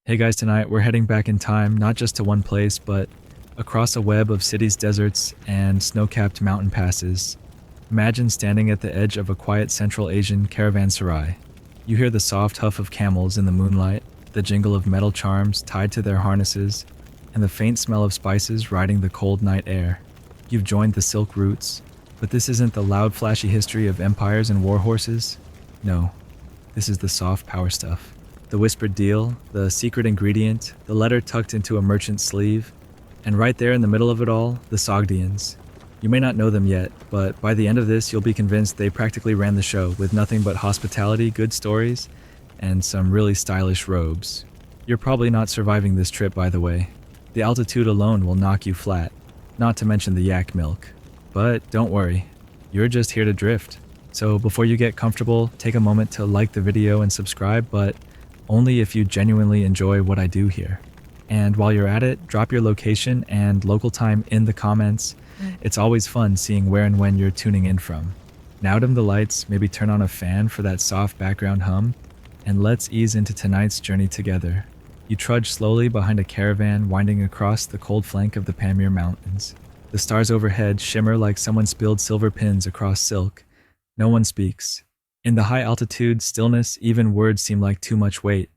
Hey guys, tonight we're heading back in time, not just to one place, but across a web of cities, deserts, and snow-capped mountain passes. Imagine standing at the edge of a quiet Central Asian caravanserai. You hear the soft huff of camels in the moonlight, the jingle of metal charms tied to their harnesses, and the faint smell of spices riding the cold night air. You've joined the Silk Routes, but this isn't the loud, flashy history of empires and war horses. No, this is the soft power stuff. The whispered deal, the secret ingredient, the letter tucked into a merchant's sleeve, and right there in the middle of it all, the Sogdians. You may not know them yet, but by the end of this, you'll be convinced they practically ran the show with nothing but hospitality, good stories, and some really stylish robes. You're probably not surviving this trip, by the way. The altitude alone will knock you flat, not to mention the yak milk. But don't worry, you're just here to drift. So before you get comfortable, take a moment to like the video and subscribe, but only if you genuinely enjoy what I do here. And while you're at it, drop your location and local time in the comments. It's always fun seeing where and when you're tuning in from. Now dim the lights, maybe turn on a fan for that soft background hum, and let's ease into tonight's journey together. You trudge slowly behind a caravan winding across the cold flank of the Pamir Mountains. The stars overhead shimmer like someone spilled silver pins across silk. No one speaks. In the high altitude stillness, even words seem like too much weight.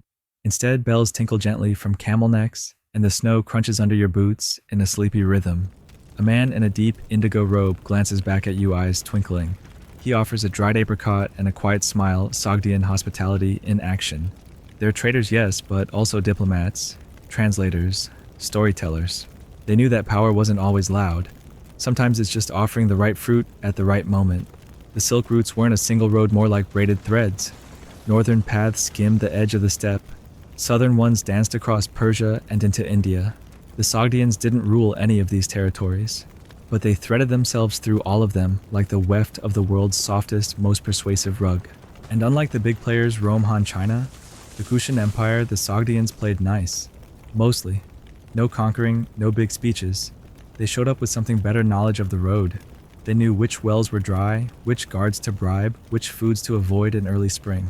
Instead, bells tinkle gently from camel necks, and the snow crunches under your boots in a sleepy rhythm. A man in a deep indigo robe glances back at you, eyes twinkling. He offers a dried apricot and a quiet smile, Sogdian hospitality in action. They're traders, yes, but also diplomats, translators, storytellers. They knew that power wasn't always loud. Sometimes it's just offering the right fruit at the right moment. The Silk Routes weren't a single road, more like braided threads. Northern paths skimmed the edge of the steppe. Southern ones danced across Persia and into India. The Sogdians didn't rule any of these territories, but they threaded themselves through all of them like the weft of the world's softest, most persuasive rug. And unlike the big players Rome, Han, China, the Kushan Empire, the Sogdians played nice. Mostly. No conquering, no big speeches. They showed up with something better knowledge of the road. They knew which wells were dry, which guards to bribe, which foods to avoid in early spring.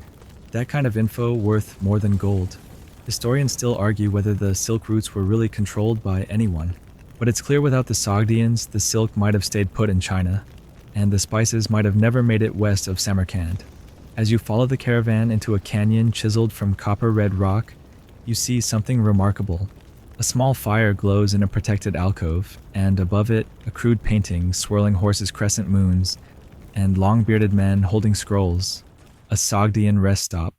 That kind of info worth more than gold. Historians still argue whether the Silk Routes were really controlled by anyone. But it's clear without the Sogdians, the silk might have stayed put in China, and the spices might have never made it west of Samarkand. As you follow the caravan into a canyon chiseled from copper-red rock, you see something remarkable. A small fire glows in a protected alcove, and above it, a crude painting swirling horses' crescent moons, and long-bearded men holding scrolls. A Sogdian rest stop.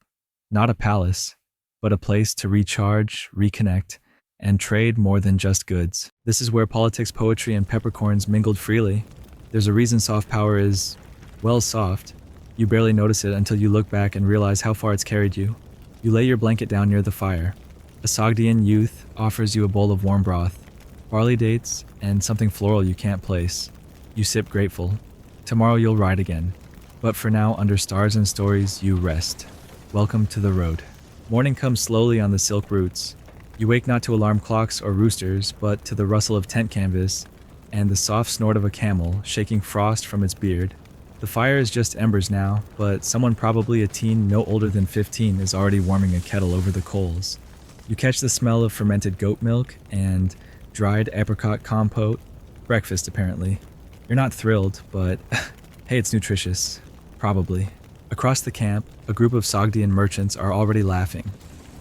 Not a palace, but a place to recharge, reconnect, and trade more than just goods. This is where politics, poetry, and peppercorns mingled freely. There's a reason soft power is, well, soft. You barely notice it until you look back and realize how far it's carried you. You lay your blanket down near the fire. A Sogdian youth offers you a bowl of warm broth, barley dates, and something floral you can't place. You sip grateful. Tomorrow you'll ride again. But for now, under stars and stories, you rest. Welcome to the road. Morning comes slowly on the Silk Routes. You wake not to alarm clocks or roosters, but to the rustle of tent canvas and the soft snort of a camel shaking frost from its beard. The fire is just embers now, but someone, probably a teen no older than 15, is already warming a kettle over the coals. You catch the smell of fermented goat milk and dried apricot compote. Breakfast, apparently. You're not thrilled, but hey, it's nutritious. Probably. Across the camp, a group of Sogdian merchants are already laughing.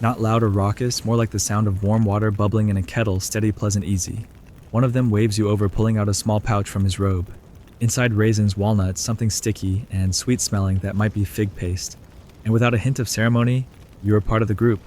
Not loud or raucous, more like the sound of warm water bubbling in a kettle, steady, pleasant, easy. One of them waves you over, pulling out a small pouch from his robe. Inside raisins, walnuts, something sticky and sweet-smelling that might be fig paste. And without a hint of ceremony, you're a part of the group.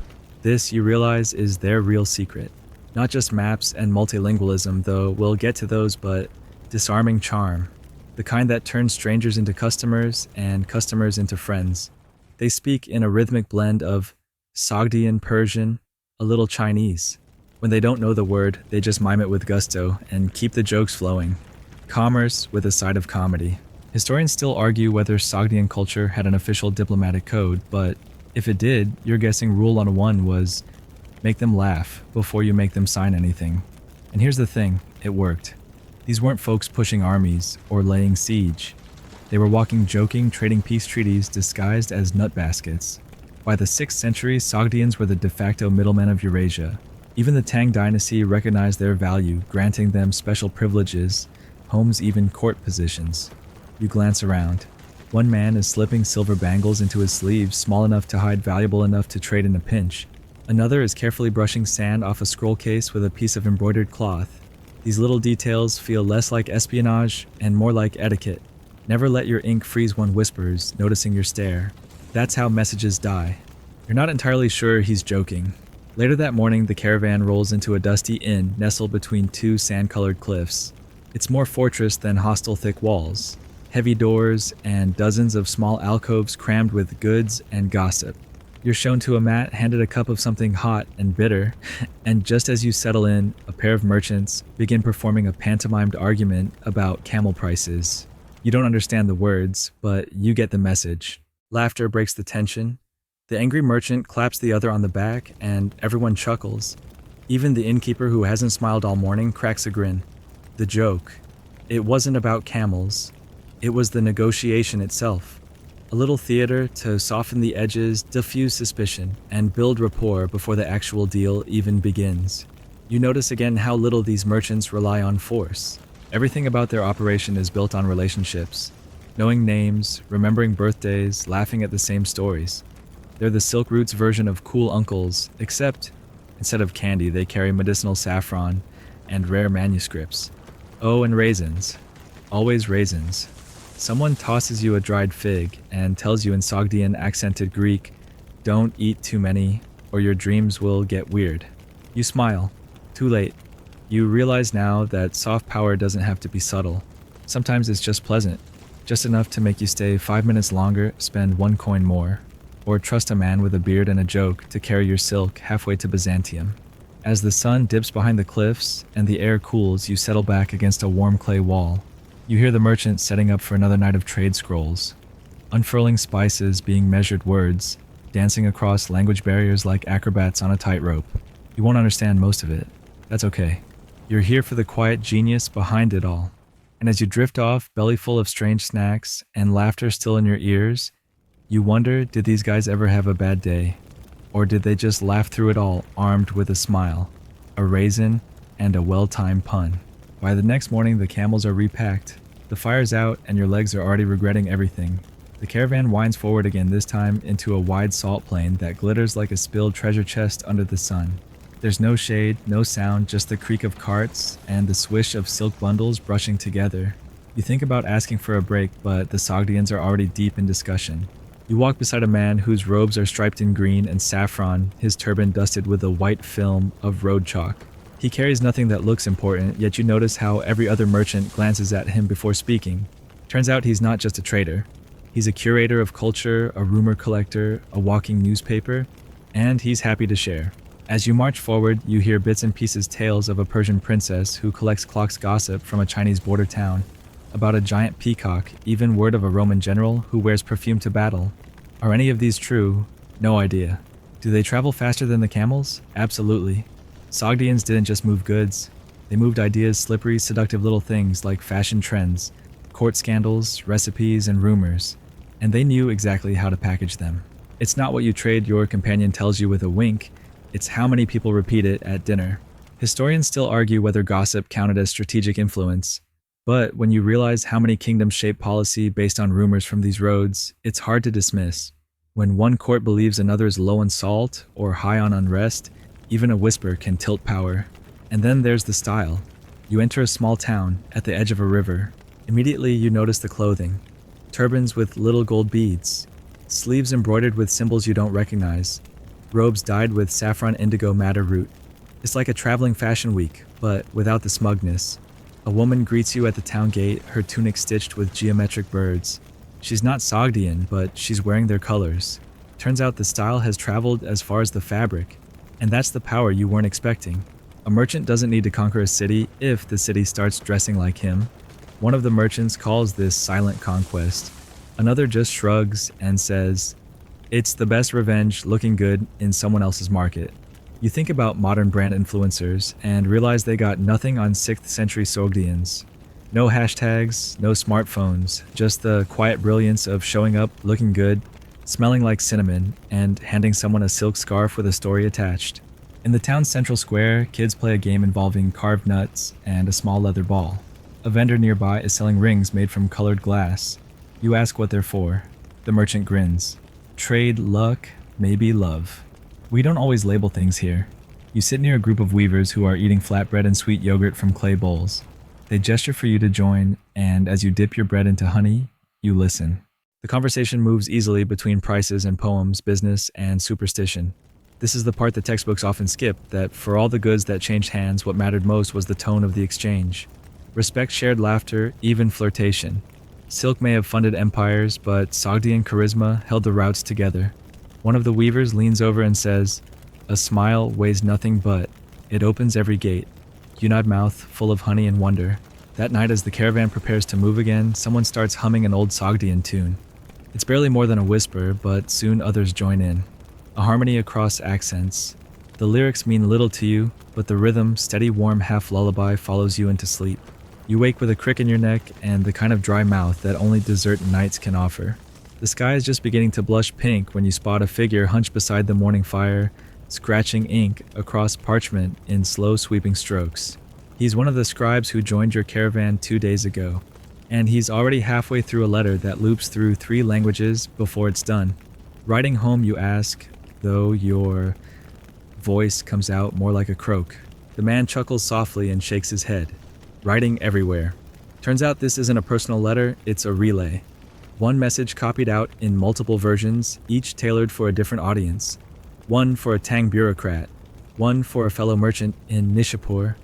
This, you realize, is their real secret. Not just maps and multilingualism, though we'll get to those, but disarming charm. The kind that turns strangers into customers and customers into friends. They speak in a rhythmic blend of Sogdian, Persian, a little Chinese. When they don't know the word, they just mime it with gusto and keep the jokes flowing. Commerce with a side of comedy. Historians still argue whether Sogdian culture had an official diplomatic code, but if it did, you're guessing rule 101 was make them laugh before you make them sign anything. And here's the thing, it worked. These weren't folks pushing armies or laying siege. They were walking, joking, trading peace treaties disguised as nut baskets. By the 6th century, Sogdians were the de facto middlemen of Eurasia. Even the Tang dynasty recognized their value, granting them special privileges, homes, even court positions. You glance around. One man is slipping silver bangles into his sleeves, small enough to hide, valuable enough to trade in a pinch. Another is carefully brushing sand off a scroll case with a piece of embroidered cloth. These little details feel less like espionage and more like etiquette. Never let your ink freeze when whispers, noticing your stare. That's how messages die. You're not entirely sure he's joking. Later that morning, the caravan rolls into a dusty inn nestled between two sand-colored cliffs. It's more fortress than hostile thick walls. Heavy doors and dozens of small alcoves crammed with goods and gossip. You're shown to a mat, handed a cup of something hot and bitter, and just as you settle in, a pair of merchants begin performing a pantomimed argument about camel prices. You don't understand the words, but you get the message. Laughter breaks the tension. The angry merchant claps the other on the back, and everyone chuckles. Even the innkeeper, who hasn't smiled all morning, cracks a grin. The joke. It wasn't about camels. It was the negotiation itself. A little theater to soften the edges, diffuse suspicion, and build rapport before the actual deal even begins. You notice again how little these merchants rely on force. Everything about their operation is built on relationships. Knowing names, remembering birthdays, laughing at the same stories. They're the Silk Routes version of cool uncles, except instead of candy, they carry medicinal saffron and rare manuscripts. Oh, and raisins. Always raisins. Someone tosses you a dried fig and tells you in Sogdian accented Greek, "Don't eat too many, or your dreams will get weird." You smile. Too late. You realize now that soft power doesn't have to be subtle. Sometimes it's just pleasant. Just enough to make you stay 5 minutes longer, spend 1 coin more, or trust a man with a beard and a joke to carry your silk halfway to Byzantium. As the sun dips behind the cliffs and the air cools, you settle back against a warm clay wall. You hear the merchant setting up for another night of trade scrolls. Unfurling spices being measured words, dancing across language barriers like acrobats on a tightrope. You won't understand most of it. That's okay. You're here for the quiet genius behind it all. And as you drift off, belly full of strange snacks and laughter still in your ears, you wonder, did these guys ever have a bad day? Or did they just laugh through it all, armed with a smile, a raisin, and a well-timed pun? By the next morning, the camels are repacked. The fire's out, and your legs are already regretting everything. The caravan winds forward again, this time into a wide salt plain that glitters like a spilled treasure chest under the sun. There's no shade, no sound, just the creak of carts and the swish of silk bundles brushing together. You think about asking for a break, but the Sogdians are already deep in discussion. You walk beside a man whose robes are striped in green and saffron, his turban dusted with a white film of road chalk. He carries nothing that looks important, yet you notice how every other merchant glances at him before speaking. Turns out he's not just a trader. He's a curator of culture, a rumor collector, a walking newspaper, and he's happy to share. As you march forward, you hear bits and pieces tales of a Persian princess who collects clocks gossip from a Chinese border town, about a giant peacock, even word of a Roman general who wears perfume to battle. Are any of these true? No idea. Do they travel faster than the camels? Absolutely. Sogdians didn't just move goods. They moved ideas, slippery, seductive little things like fashion trends, court scandals, recipes, and rumors. And they knew exactly how to package them. It's not what you trade your companion tells you with a wink, it's how many people repeat it at dinner. Historians still argue whether gossip counted as strategic influence. But when you realize how many kingdoms shape policy based on rumors from these roads, it's hard to dismiss. When one court believes another is low on salt or high on unrest, even a whisper can tilt power. And then there's the style. You enter a small town at the edge of a river. Immediately you notice the clothing. Turbans with little gold beads. Sleeves embroidered with symbols you don't recognize. Robes dyed with saffron indigo madder root. It's like a traveling fashion week, but without the smugness. A woman greets you at the town gate, her tunic stitched with geometric birds. She's not Sogdian, but she's wearing their colors. Turns out the style has traveled as far as the fabric. And that's the power you weren't expecting. A merchant doesn't need to conquer a city if the city starts dressing like him. One of the merchants calls this silent conquest. Another just shrugs and says, "It's the best revenge looking good in someone else's market." You think about modern brand influencers and realize they got nothing on 6th century Sogdians. No hashtags, no smartphones, just the quiet brilliance of showing up looking good, smelling like cinnamon, and handing someone a silk scarf with a story attached. In the town's central square, kids play a game involving carved nuts and a small leather ball. A vendor nearby is selling rings made from colored glass. You ask what they're for. The merchant grins. Trade, luck, maybe love. We don't always label things here. You sit near a group of weavers who are eating flatbread and sweet yogurt from clay bowls. They gesture for you to join, and as you dip your bread into honey, you listen. The conversation moves easily between prices and poems, business, and superstition. This is the part that textbooks often skip, that for all the goods that changed hands, what mattered most was the tone of the exchange. Respect, shared laughter, even flirtation. Silk may have funded empires, but Sogdian charisma held the routes together. One of the weavers leans over and says, "A smile weighs nothing but, it opens every gate." You nod, mouth full of honey and wonder. That night, as the caravan prepares to move again, someone starts humming an old Sogdian tune. It's barely more than a whisper, but soon others join in. A harmony across accents. The lyrics mean little to you, but the rhythm, steady, warm, half lullaby, follows you into sleep. You wake with a crick in your neck and the kind of dry mouth that only desert nights can offer. The sky is just beginning to blush pink when you spot a figure hunched beside the morning fire, scratching ink across parchment in slow, sweeping strokes. He's one of the scribes who joined your caravan 2 days ago, and he's already halfway through a letter that loops through 3 languages before it's done. Writing home, you ask, though your voice comes out more like a croak. The man chuckles softly and shakes his head. Writing everywhere. Turns out this isn't a personal letter, it's a relay. One message copied out in multiple versions, each tailored for a different audience. One for a Tang bureaucrat, one for a fellow merchant in Nishapur,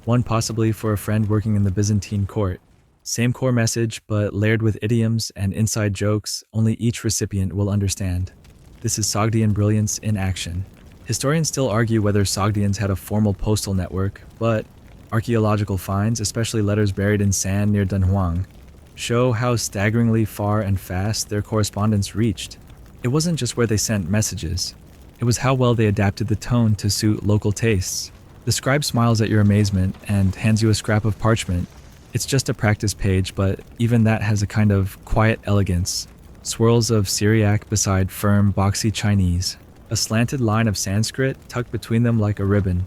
one possibly for a friend working in the Byzantine court. Same core message, but layered with idioms and inside jokes only each recipient will understand. This is Sogdian brilliance in action. Historians still argue whether Sogdians had a formal postal network, but archaeological finds, especially letters buried in sand near Dunhuang, show how staggeringly far and fast their correspondence reached. It wasn't just where they sent messages. It was how well they adapted the tone to suit local tastes. The scribe smiles at your amazement and hands you a scrap of parchment. It's just a practice page, but even that has a kind of quiet elegance. Swirls of Syriac beside firm, boxy Chinese. A slanted line of Sanskrit tucked between them like a ribbon.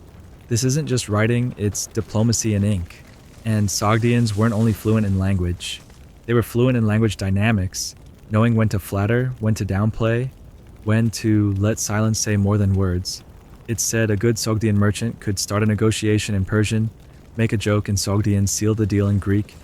This isn't just writing, it's diplomacy in ink. And Sogdians weren't only fluent in language. They were fluent in language dynamics, knowing when to flatter, when to downplay, when to let silence say more than words. It's said a good Sogdian merchant could start a negotiation in Persian, make a joke in Sogdian, seal the deal in Greek,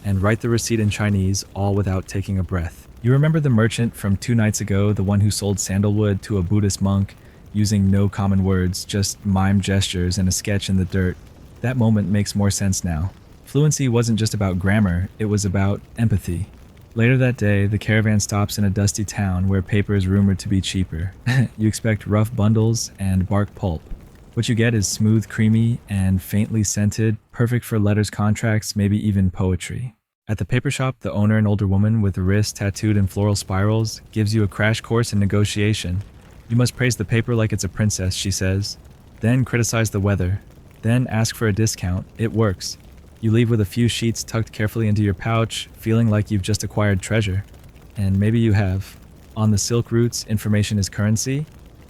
and write the receipt in Chinese, all without taking a breath. You remember the merchant from 2 nights ago, the one who sold sandalwood to a Buddhist monk, using no common words, just mime gestures and a sketch in the dirt? That moment makes more sense now. Fluency wasn't just about grammar, it was about empathy. Later that day, the caravan stops in a dusty town where paper is rumored to be cheaper. You expect rough bundles and bark pulp. What you get is smooth, creamy, and faintly scented, perfect for letters, contracts, maybe even poetry. At the paper shop, the owner, an older woman with a wrist tattooed in floral spirals, gives you a crash course in negotiation. You must praise the paper like it's a princess, she says. Then criticize the weather. Then ask for a discount. It works. You leave with a few sheets tucked carefully into your pouch, feeling like you've just acquired treasure. And maybe you have. On the silk routes, information is currency,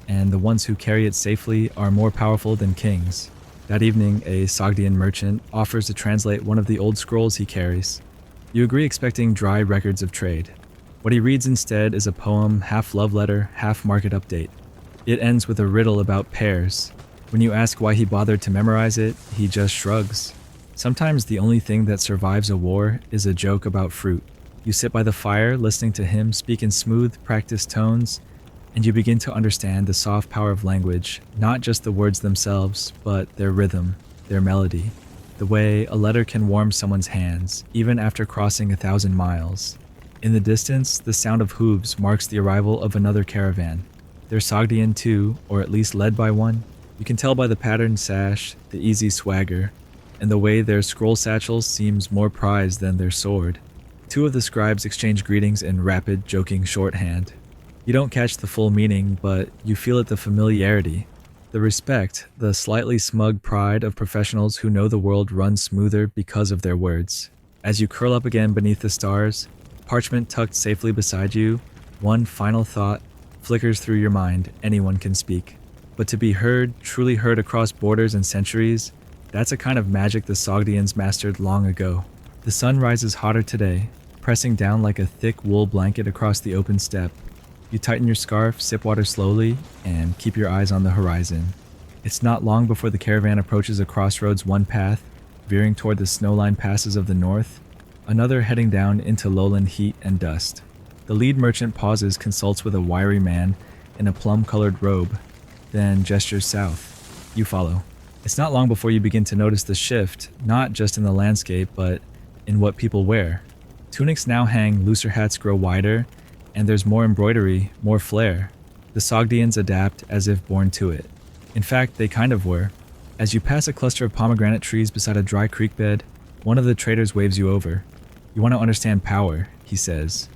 and the ones who carry it safely are more powerful than kings. That evening, a Sogdian merchant offers to translate one of the old scrolls he carries. You agree, expecting dry records of trade. What he reads instead is a poem, half love letter, half market update. It ends with a riddle about pears. When you ask why he bothered to memorize it, he just shrugs. Sometimes the only thing that survives a war is a joke about fruit. You sit by the fire, listening to him speak in smooth, practiced tones, and you begin to understand the soft power of language, not just the words themselves, but their rhythm, their melody. The way a letter can warm someone's hands, even after crossing 1,000 miles. In the distance, the sound of hooves marks the arrival of another caravan. They're Sogdian too, or at least led by one. You can tell by the patterned sash, the easy swagger, and the way their scroll satchels seems more prized than their sword. 2 of the scribes exchange greetings in rapid, joking shorthand. You don't catch the full meaning, but you feel it, the familiarity. The respect, the slightly smug pride of professionals who know the world runs smoother because of their words. As you curl up again beneath the stars, parchment tucked safely beside you, one final thought, flickers through your mind, anyone can speak. But to be heard, truly heard across borders and centuries, that's a kind of magic the Sogdians mastered long ago. The sun rises hotter today, pressing down like a thick wool blanket across the open steppe. You tighten your scarf, sip water slowly, and keep your eyes on the horizon. It's not long before the caravan approaches a crossroads, one path, veering toward the snow-lined passes of the north, another heading down into lowland heat and dust. The lead merchant pauses, consults with a wiry man in a plum-colored robe, then gestures south. You follow. It's not long before you begin to notice the shift, not just in the landscape, but in what people wear. Tunics now hang, looser hats grow wider, and there's more embroidery, more flair. The Sogdians adapt as if born to it. In fact, they kind of were. As you pass a cluster of pomegranate trees beside a dry creek bed, one of the traders waves you over. "You want to understand power," he says,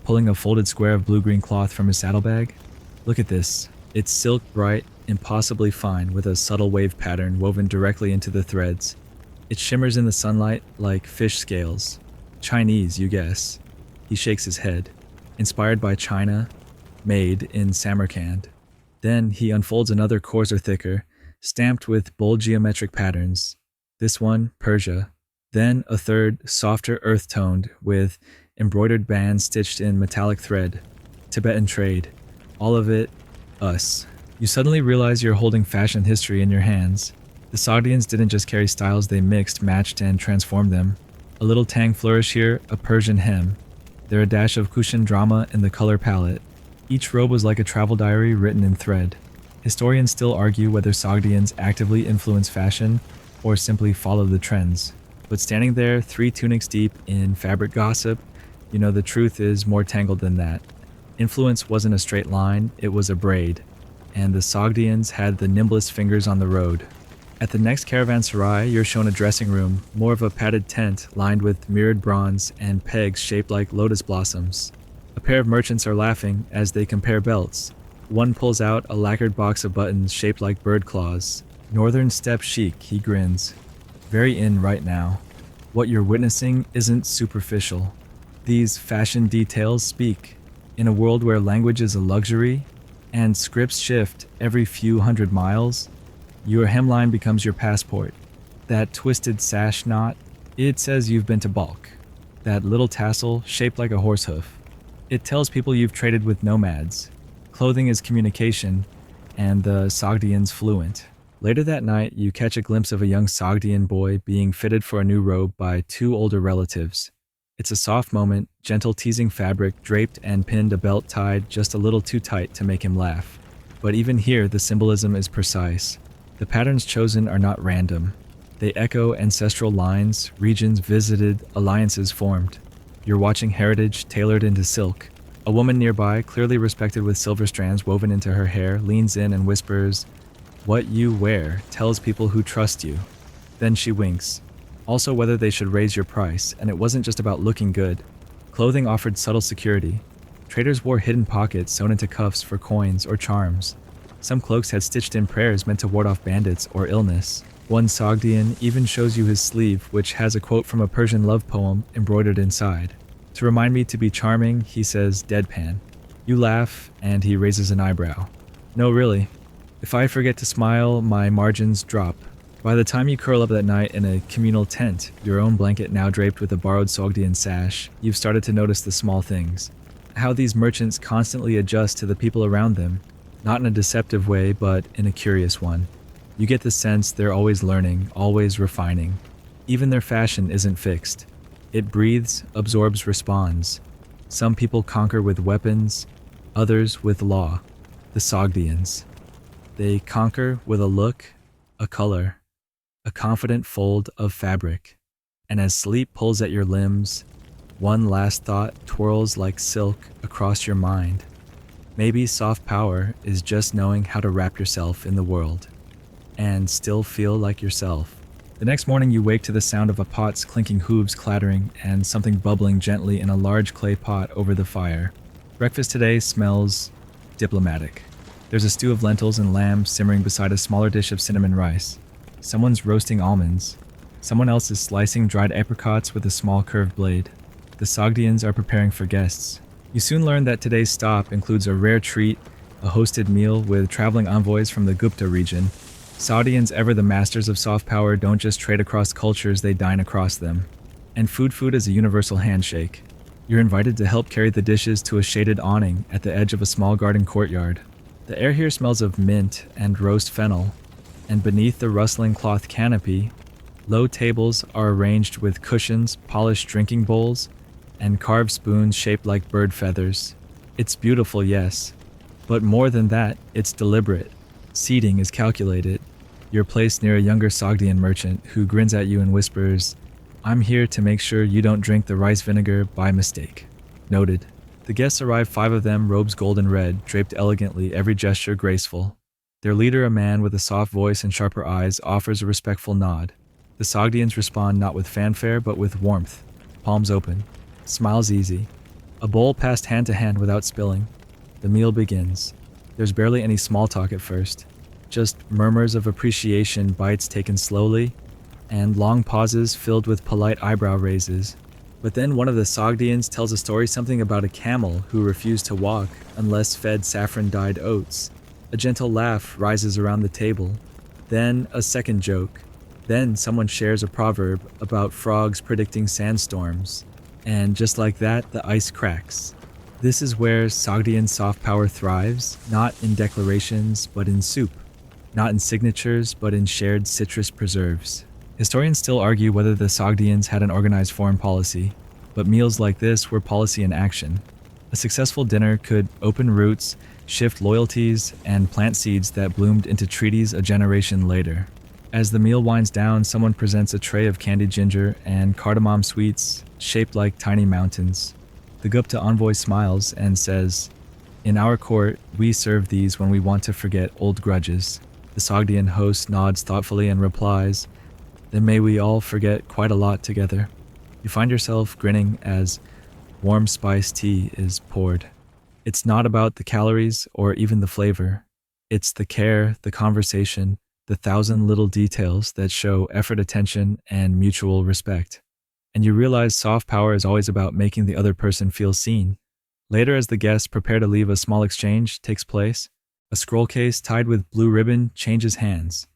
pulling a folded square of blue-green cloth from his saddlebag. "Look at this. It's silk bright, impossibly fine, with a subtle wave pattern woven directly into the threads. It shimmers in the sunlight like fish scales. Chinese, you guess." He shakes his head. "Inspired by China, made in Samarkand." Then he unfolds another coarser, thicker, stamped with bold geometric patterns. This one, Persia. Then a third, softer, earth-toned, with embroidered bands stitched in metallic thread. Tibetan trade. All of it, us. You suddenly realize you're holding fashion history in your hands. The Sogdians didn't just carry styles, they mixed, matched, and transformed them. A little tang flourish here, a Persian hem. There a dash of Kushan drama in the color palette. Each robe was like a travel diary written in thread. Historians still argue whether Sogdians actively influence fashion or simply follow the trends. But standing there, 3 tunics deep in fabric gossip, you know the truth is more tangled than that. Influence wasn't a straight line, it was a braid. And the Sogdians had the nimblest fingers on the road. At the next caravanserai, you're shown a dressing room, more of a padded tent lined with mirrored bronze and pegs shaped like lotus blossoms. A pair of merchants are laughing as they compare belts. One pulls out a lacquered box of buttons shaped like bird claws. "Northern steppe chic," he grins. "Very in right now. What you're witnessing isn't superficial. These fashion details speak. In a world where language is a luxury, and scripts shift every few hundred miles, your hemline becomes your passport. That twisted sash knot, it says you've been to Balk. That little tassel, shaped like a horse hoof, it tells people you've traded with nomads. Clothing is communication, and the Sogdians fluent." Later that night, you catch a glimpse of a young Sogdian boy being fitted for a new robe by 2 older relatives. It's a soft moment, gentle teasing fabric draped and pinned, a belt tied just a little too tight to make him laugh. But even here, the symbolism is precise. The patterns chosen are not random. They echo ancestral lines, regions visited, alliances formed. You're watching heritage tailored into silk. A woman nearby, clearly respected with silver strands woven into her hair, leans in and whispers, "What you wear tells people who trust you." Then she winks. Also whether they should raise your price, and it wasn't just about looking good. Clothing offered subtle security. Traders wore hidden pockets sewn into cuffs for coins or charms. Some cloaks had stitched-in prayers meant to ward off bandits or illness. One Sogdian even shows you his sleeve, which has a quote from a Persian love poem embroidered inside. To remind me to be charming, he says deadpan. You laugh, and he raises an eyebrow. "No, really. If I forget to smile, my margins drop." By the time you curl up that night in a communal tent, your own blanket now draped with a borrowed Sogdian sash, you've started to notice the small things. How these merchants constantly adjust to the people around them, not in a deceptive way, but in a curious one. You get the sense they're always learning, always refining. Even their fashion isn't fixed. It breathes, absorbs, responds. Some people conquer with weapons, others with law. The Sogdians. They conquer with a look, a color, a confident fold of fabric. And as sleep pulls at your limbs, one last thought twirls like silk across your mind. Maybe soft power is just knowing how to wrap yourself in the world and still feel like yourself. The next morning you wake to the sound of a pot's clinking hooves clattering and something bubbling gently in a large clay pot over the fire. Breakfast today smells diplomatic. There's a stew of lentils and lamb simmering beside a smaller dish of cinnamon rice. Someone's roasting almonds. Someone else is slicing dried apricots with a small curved blade. The Sogdians are preparing for guests. You soon learn that today's stop includes a rare treat a hosted meal with traveling envoys from the Gupta region. Saudians, ever the masters of soft power, don't just trade across cultures, they dine across them. And food is a universal handshake. You're invited to help carry the dishes to a shaded awning at the edge of a small garden courtyard. The air here smells of mint and roast fennel, and beneath the rustling cloth canopy, low tables are arranged with cushions, polished drinking bowls, and carved spoons shaped like bird feathers. It's beautiful, yes, but more than that, it's deliberate. Seating is calculated. You're placed near a younger Sogdian merchant who grins at you and whispers, "I'm here to make sure you don't drink the rice vinegar by mistake." Noted. The guests arrive, 5 of them, robes gold and red, draped elegantly, every gesture graceful. Their leader, a man with a soft voice and sharper eyes, offers a respectful nod. The Sogdians respond not with fanfare, but with warmth. Palms open. Smiles easy. A bowl passed hand to hand without spilling. The meal begins. There's barely any small talk at first. Just murmurs of appreciation, bites taken slowly, and long pauses filled with polite eyebrow raises. But then one of the Sogdians tells a story, something about a camel who refused to walk unless fed saffron-dyed oats. A gentle laugh rises around the table. Then a second joke. Then someone shares a proverb about frogs predicting sandstorms. And just like that, the ice cracks. This is where Sogdian soft power thrives, not in declarations, but in soup. Not in signatures, but in shared citrus preserves. Historians still argue whether the Sogdians had an organized foreign policy, but meals like this were policy in action. A successful dinner could open roots, shift loyalties, and plant seeds that bloomed into treaties a generation later. As the meal winds down, someone presents a tray of candied ginger and cardamom sweets shaped like tiny mountains. The Gupta envoy smiles and says, "In our court, we serve these when we want to forget old grudges." The Sogdian host nods thoughtfully and replies, "Then may we all forget quite a lot together." You find yourself grinning as warm spiced tea is poured. It's not about the calories or even the flavor. It's the care, the conversation, the 1,000 little details that show effort, attention, and mutual respect. And you realize soft power is always about making the other person feel seen. Later, as the guests prepare to leave, a small exchange takes place. A scroll case tied with blue ribbon changes hands.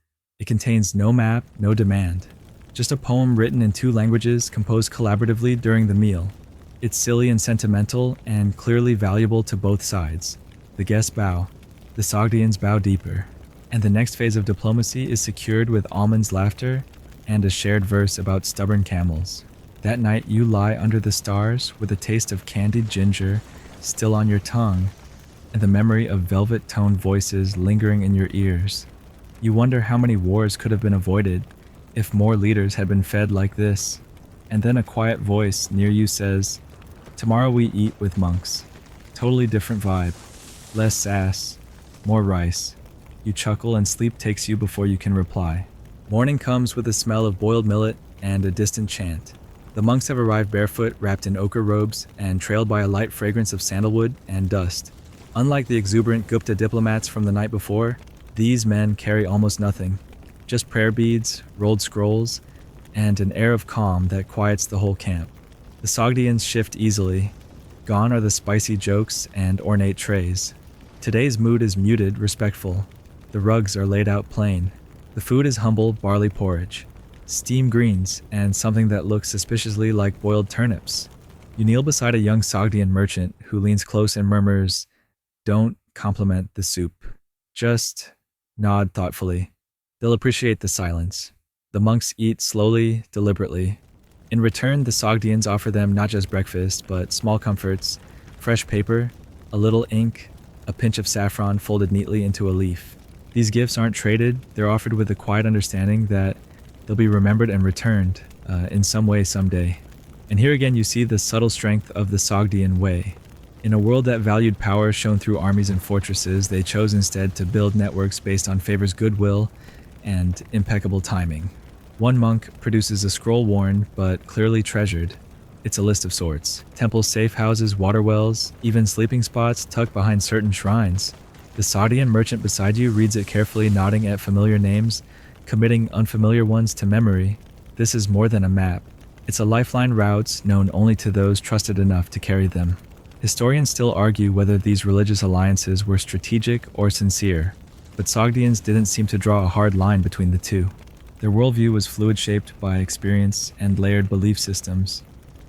It contains no map, no demand. Just a poem written in 2 languages composed collaboratively during the meal. It's silly and sentimental and clearly valuable to both sides. The guests bow. The Sogdians bow deeper. And the next phase of diplomacy is secured with almonds, laughter, and a shared verse about stubborn camels. That night you lie under the stars with a taste of candied ginger still on your tongue and the memory of velvet-toned voices lingering in your ears. You wonder how many wars could have been avoided if more leaders had been fed like this. And then a quiet voice near you says, "Tomorrow we eat with monks." Totally different vibe. Less sass, more rice. You chuckle and sleep takes you before you can reply. Morning comes with the smell of boiled millet and a distant chant. The monks have arrived barefoot, wrapped in ochre robes, and trailed by a light fragrance of sandalwood and dust. Unlike the exuberant Gupta diplomats from the night before, these men carry almost nothing. Just prayer beads, rolled scrolls, and an air of calm that quiets the whole camp. The Sogdians shift easily. Gone are the spicy jokes and ornate trays. Today's mood is muted, respectful. The rugs are laid out plain. The food is humble barley porridge, steamed greens, and something that looks suspiciously like boiled turnips. You kneel beside a young Sogdian merchant who leans close and murmurs, "Don't compliment the soup. Just nod thoughtfully." They'll appreciate the silence. The monks eat slowly, deliberately. In return, the Sogdians offer them not just breakfast, but small comforts, fresh paper, a little ink, a pinch of saffron folded neatly into a leaf. These gifts aren't traded, they're offered with the quiet understanding that they'll be remembered and returned in some way someday. And here again you see the subtle strength of the Sogdian way. In a world that valued power shown through armies and fortresses, they chose instead to build networks based on favors, goodwill, and impeccable timing. One monk produces a scroll worn but clearly treasured. It's a list of sorts. Temples, safe houses, water wells, even sleeping spots tucked behind certain shrines. The Sogdian merchant beside you reads it carefully, nodding at familiar names, committing unfamiliar ones to memory. This is more than a map. It's a lifeline, routes known only to those trusted enough to carry them. Historians still argue whether these religious alliances were strategic or sincere, but Sogdians didn't seem to draw a hard line between the two. Their worldview was fluid, shaped by experience and layered belief systems.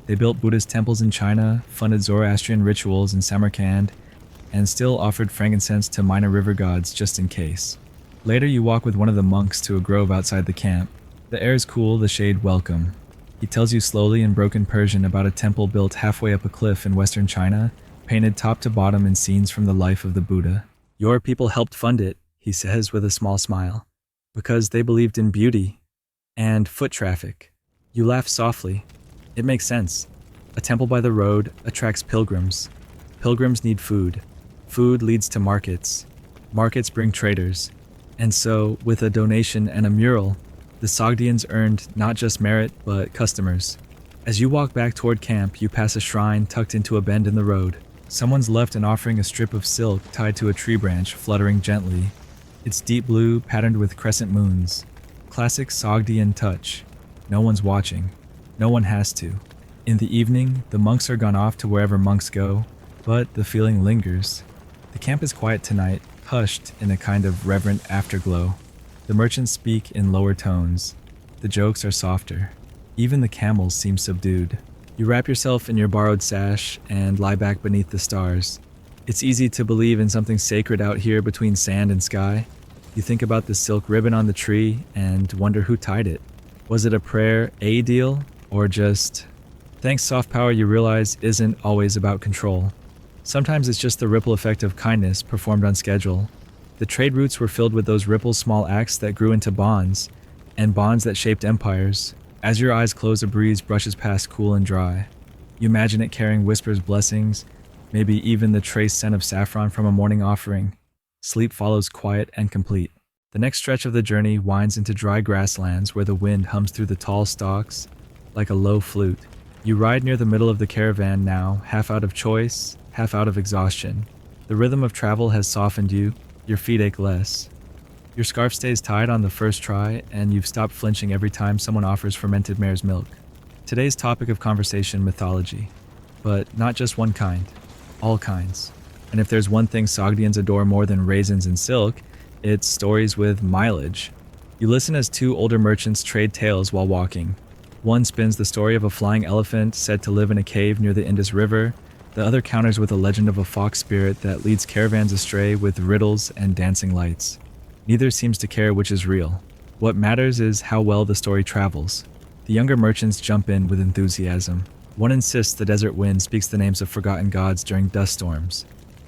They built Buddhist temples in China, funded Zoroastrian rituals in Samarkand, and still offered frankincense to minor river gods just in case. Later, you walk with one of the monks to a grove outside the camp. The air is cool, the shade welcome. He tells you slowly in broken Persian about a temple built halfway up a cliff in western China, painted top to bottom in scenes from the life of the Buddha. Your people helped fund it, he says with a small smile, because they believed in beauty and foot traffic. You laugh softly. It makes sense. A temple by the road attracts pilgrims. Pilgrims need food. Food leads to markets. Markets bring traders. And so, with a donation and a mural, the Sogdians earned not just merit, but customers. As you walk back toward camp, you pass a shrine tucked into a bend in the road. Someone's left an offering, a strip of silk tied to a tree branch, fluttering gently. It's deep blue, patterned with crescent moons. Classic Sogdian touch. No one's watching. No one has to. In the evening, the monks are gone off to wherever monks go, but the feeling lingers. The camp is quiet tonight, hushed in a kind of reverent afterglow. The merchants speak in lower tones. The jokes are softer. Even the camels seem subdued. You wrap yourself in your borrowed sash and lie back beneath the stars. It's easy to believe in something sacred out here between sand and sky. You think about the silk ribbon on the tree and wonder who tied it. Was it a prayer, a deal, or just... Thanks soft power you realize isn't always about control. Sometimes it's just the ripple effect of kindness performed on schedule. The trade routes were filled with those ripples, small acts that grew into bonds, and bonds that shaped empires. As your eyes close, a breeze brushes past, cool and dry. You imagine it carrying whispers, blessings, maybe even the trace scent of saffron from a morning offering. Sleep follows, quiet and complete. The next stretch of the journey winds into dry grasslands where the wind hums through the tall stalks like a low flute. You ride near the middle of the caravan now, half out of choice, half out of exhaustion. The rhythm of travel has softened you, your feet ache less. Your scarf stays tied on the first try, and you've stopped flinching every time someone offers fermented mare's milk. Today's topic of conversation, mythology. But not just one kind, all kinds. And if there's one thing Sogdians adore more than raisins and silk, it's stories with mileage. You listen as two older merchants trade tales while walking. One spins the story of a flying elephant said to live in a cave near the Indus River. The other counters with a legend of a fox spirit that leads caravans astray with riddles and dancing lights. Neither seems to care which is real. What matters is how well the story travels. The younger merchants jump in with enthusiasm. One insists the desert wind speaks the names of forgotten gods during dust storms.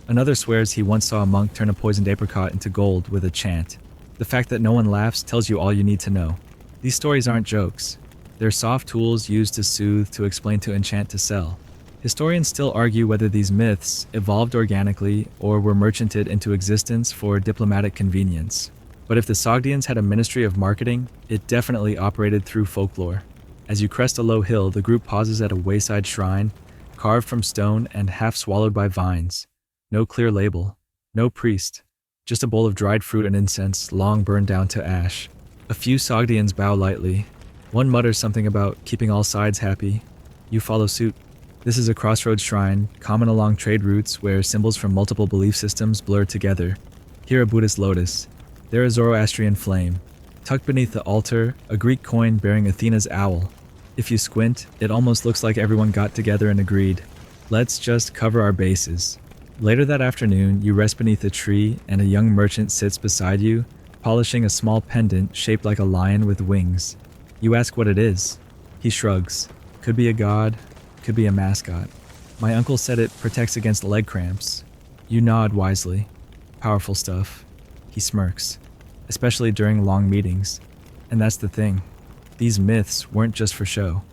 Another swears he once saw a monk turn a poisoned apricot into gold with a chant. The fact that no one laughs tells you all you need to know. These stories aren't jokes. They're soft tools used to soothe, to explain, to enchant, to sell. Historians still argue whether these myths evolved organically or were merchanted into existence for diplomatic convenience. But if the Sogdians had a ministry of marketing, it definitely operated through folklore. As you crest a low hill, the group pauses at a wayside shrine, carved from stone and half swallowed by vines. No clear label, no priest, just a bowl of dried fruit and incense, long burned down to ash. A few Sogdians bow lightly. One mutters something about keeping all sides happy. You follow suit. This is a crossroads shrine, common along trade routes where symbols from multiple belief systems blur together. Here a Buddhist lotus, there a Zoroastrian flame. Tucked beneath the altar, a Greek coin bearing Athena's owl. If you squint, it almost looks like everyone got together and agreed, let's just cover our bases. Later that afternoon, you rest beneath a tree and a young merchant sits beside you, polishing a small pendant shaped like a lion with wings. You ask what it is. He shrugs. Could be a god, could be a mascot. My uncle said it protects against leg cramps. You nod wisely. Powerful stuff. He smirks, especially during long meetings. And that's the thing. These myths weren't just for show.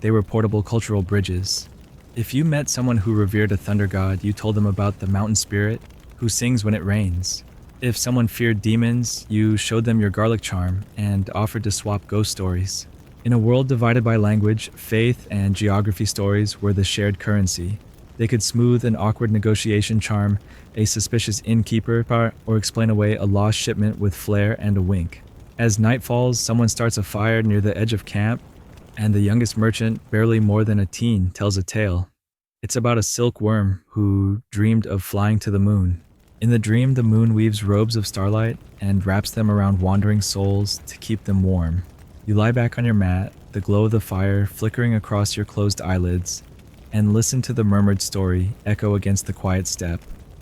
They were portable cultural bridges. If you met someone who revered a thunder god, you told them about the mountain spirit who sings when it rains. If someone feared demons, you showed them your garlic charm and offered to swap ghost stories. In a world divided by language, faith and geography, stories were the shared currency. They could smooth an awkward negotiation, charm a suspicious innkeeper, or explain away a lost shipment with flair and a wink. As night falls, someone starts a fire near the edge of camp, and the youngest merchant, barely more than a teen, tells a tale. It's about a silkworm who dreamed of flying to the moon. In the dream, the moon weaves robes of starlight and wraps them around wandering souls to keep them warm. You lie back on your mat, the glow of the fire flickering across your closed eyelids, and listen to the murmured story echo against the quiet steppe.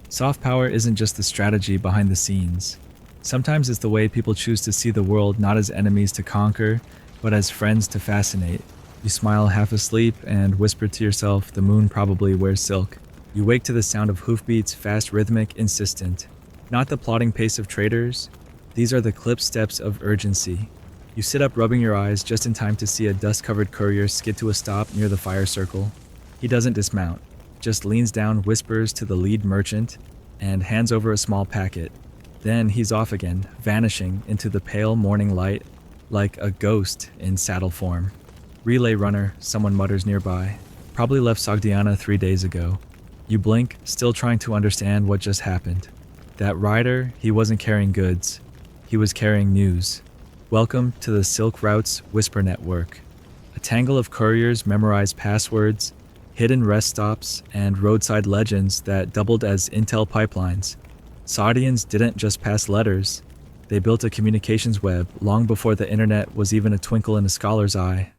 Soft power isn't just the strategy behind the scenes. Sometimes it's the way people choose to see the world not as enemies to conquer, but as friends to fascinate. You smile half asleep and whisper to yourself, the moon probably wears silk. You wake to the sound of hoofbeats, fast, rhythmic, insistent. Not the plodding pace of traders. These are the clipped steps of urgency. You sit up, rubbing your eyes just in time to see a dust-covered courier skid to a stop near the fire circle. He doesn't dismount, just leans down, whispers to the lead merchant, and hands over a small packet. Then he's off again, vanishing into the pale morning light like a ghost in saddle form. Relay runner, someone mutters nearby. Probably left Sogdiana 3 days ago. You blink, still trying to understand what just happened. That rider, he wasn't carrying goods. He was carrying news. Welcome to the Silk Route's Whisper Network. A tangle of couriers memorized passwords, hidden rest stops, and roadside legends that doubled as intel pipelines. Sogdians didn't just pass letters. They built a communications web long before the internet was even a twinkle in a scholar's eye.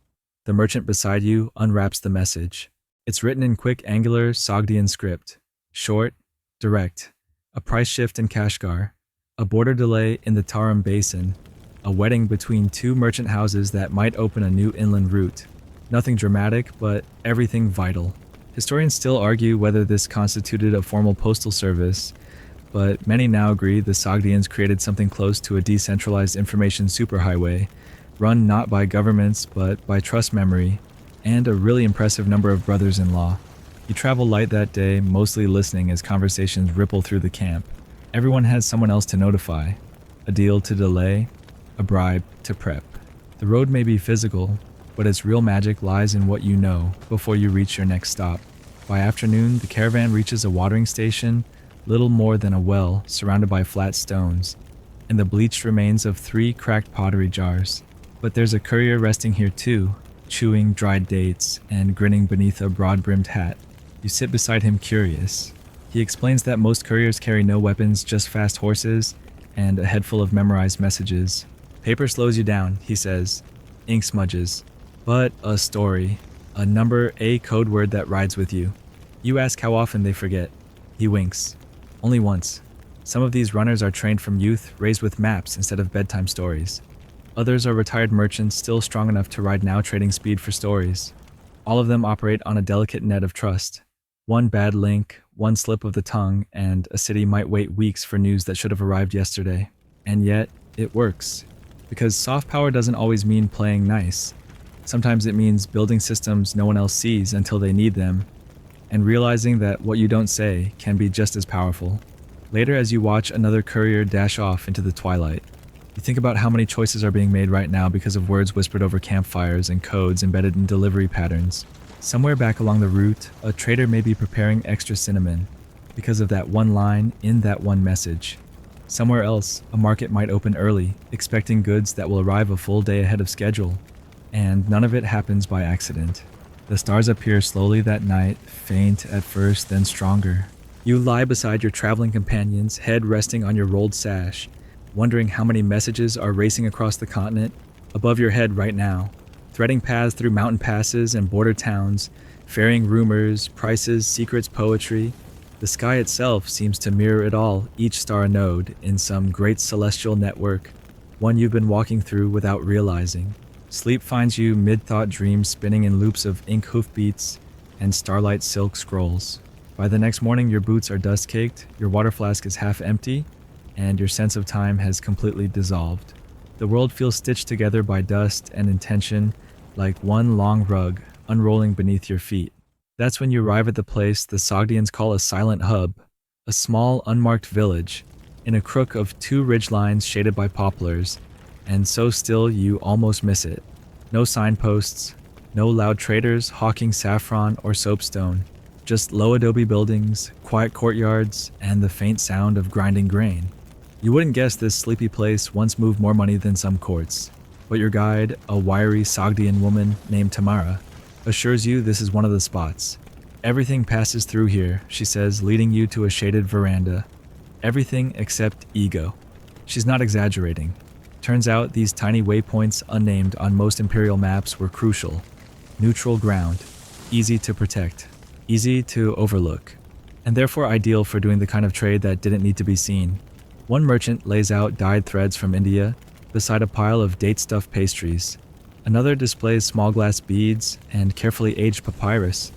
The merchant beside you unwraps the message. It's written in quick, angular Sogdian script. Short, direct. A price shift in Kashgar. A border delay in the Tarim Basin. A wedding between two merchant houses that might open a new inland route. Nothing dramatic, but everything vital. Historians still argue whether this constituted a formal postal service, but many now agree the Sogdians created something close to a decentralized information superhighway, run not by governments but by trust memory, and a really impressive number of brothers-in-law. You travel light that day, mostly listening as conversations ripple through the camp. Everyone has someone else to notify, a deal to delay, a bribe to prep. The road may be physical, but its real magic lies in what you know before you reach your next stop. By afternoon, the caravan reaches a watering station, little more than a well surrounded by flat stones, and the bleached remains of 3 cracked pottery jars. But there's a courier resting here too, chewing dried dates and grinning beneath a broad-brimmed hat. You sit beside him curious. He explains that most couriers carry no weapons, just fast horses and a head full of memorized messages. Paper slows you down, he says. Ink smudges. But a story, a number, a code word that rides with you. You ask how often they forget. He winks. Only once. Some of these runners are trained from youth, raised with maps instead of bedtime stories. Others are retired merchants still strong enough to ride now, trading speed for stories. All of them operate on a delicate net of trust. One bad link, one slip of the tongue, and a city might wait weeks for news that should have arrived yesterday. And yet, it works. Because soft power doesn't always mean playing nice. Sometimes it means building systems no one else sees until they need them, and realizing that what you don't say can be just as powerful. Later, as you watch another courier dash off into the twilight, you think about how many choices are being made right now because of words whispered over campfires and codes embedded in delivery patterns. Somewhere back along the route, a trader may be preparing extra cinnamon because of that one line in that one message. Somewhere else, a market might open early, expecting goods that will arrive a full day ahead of schedule. And none of it happens by accident. The stars appear slowly that night, faint at first, then stronger. You lie beside your traveling companions, head resting on your rolled sash, wondering how many messages are racing across the continent above your head right now, threading paths through mountain passes and border towns, ferrying rumors, prices, secrets, poetry. The sky itself seems to mirror it all, each star a node in some great celestial network, one you've been walking through without realizing. Sleep finds you mid-thought dreams spinning in loops of ink hoofbeats and starlight silk scrolls. By the next morning, your boots are dust-caked, your water flask is half empty, and your sense of time has completely dissolved. The world feels stitched together by dust and intention, like one long rug unrolling beneath your feet. That's when you arrive at the place the Sogdians call a silent hub, a small, unmarked village, in a crook of 2 ridgelines shaded by poplars, and so still you almost miss it. No signposts, no loud traders hawking saffron or soapstone, just low adobe buildings, quiet courtyards, and the faint sound of grinding grain. You wouldn't guess this sleepy place once moved more money than some courts, but your guide, a wiry Sogdian woman named Tamara, assures you this is one of the spots. Everything passes through here, she says, leading you to a shaded veranda. Everything except ego. She's not exaggerating. Turns out these tiny waypoints unnamed on most Imperial maps were crucial. Neutral ground. Easy to protect. Easy to overlook. And therefore ideal for doing the kind of trade that didn't need to be seen. One merchant lays out dyed threads from India beside a pile of date-stuffed pastries. Another displays small glass beads and carefully aged papyrus.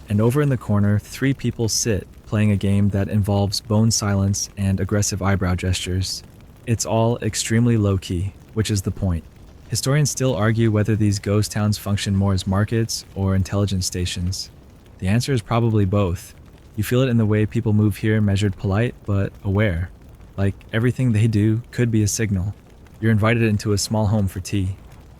And over in the corner, 3 people sit, playing a game that involves bone silence and aggressive eyebrow gestures. It's all extremely low-key, which is the point. Historians still argue whether these ghost towns function more as markets or intelligence stations. The answer is probably both. You feel it in the way people move here measured polite but aware. Like everything they do could be a signal. You're invited into a small home for tea.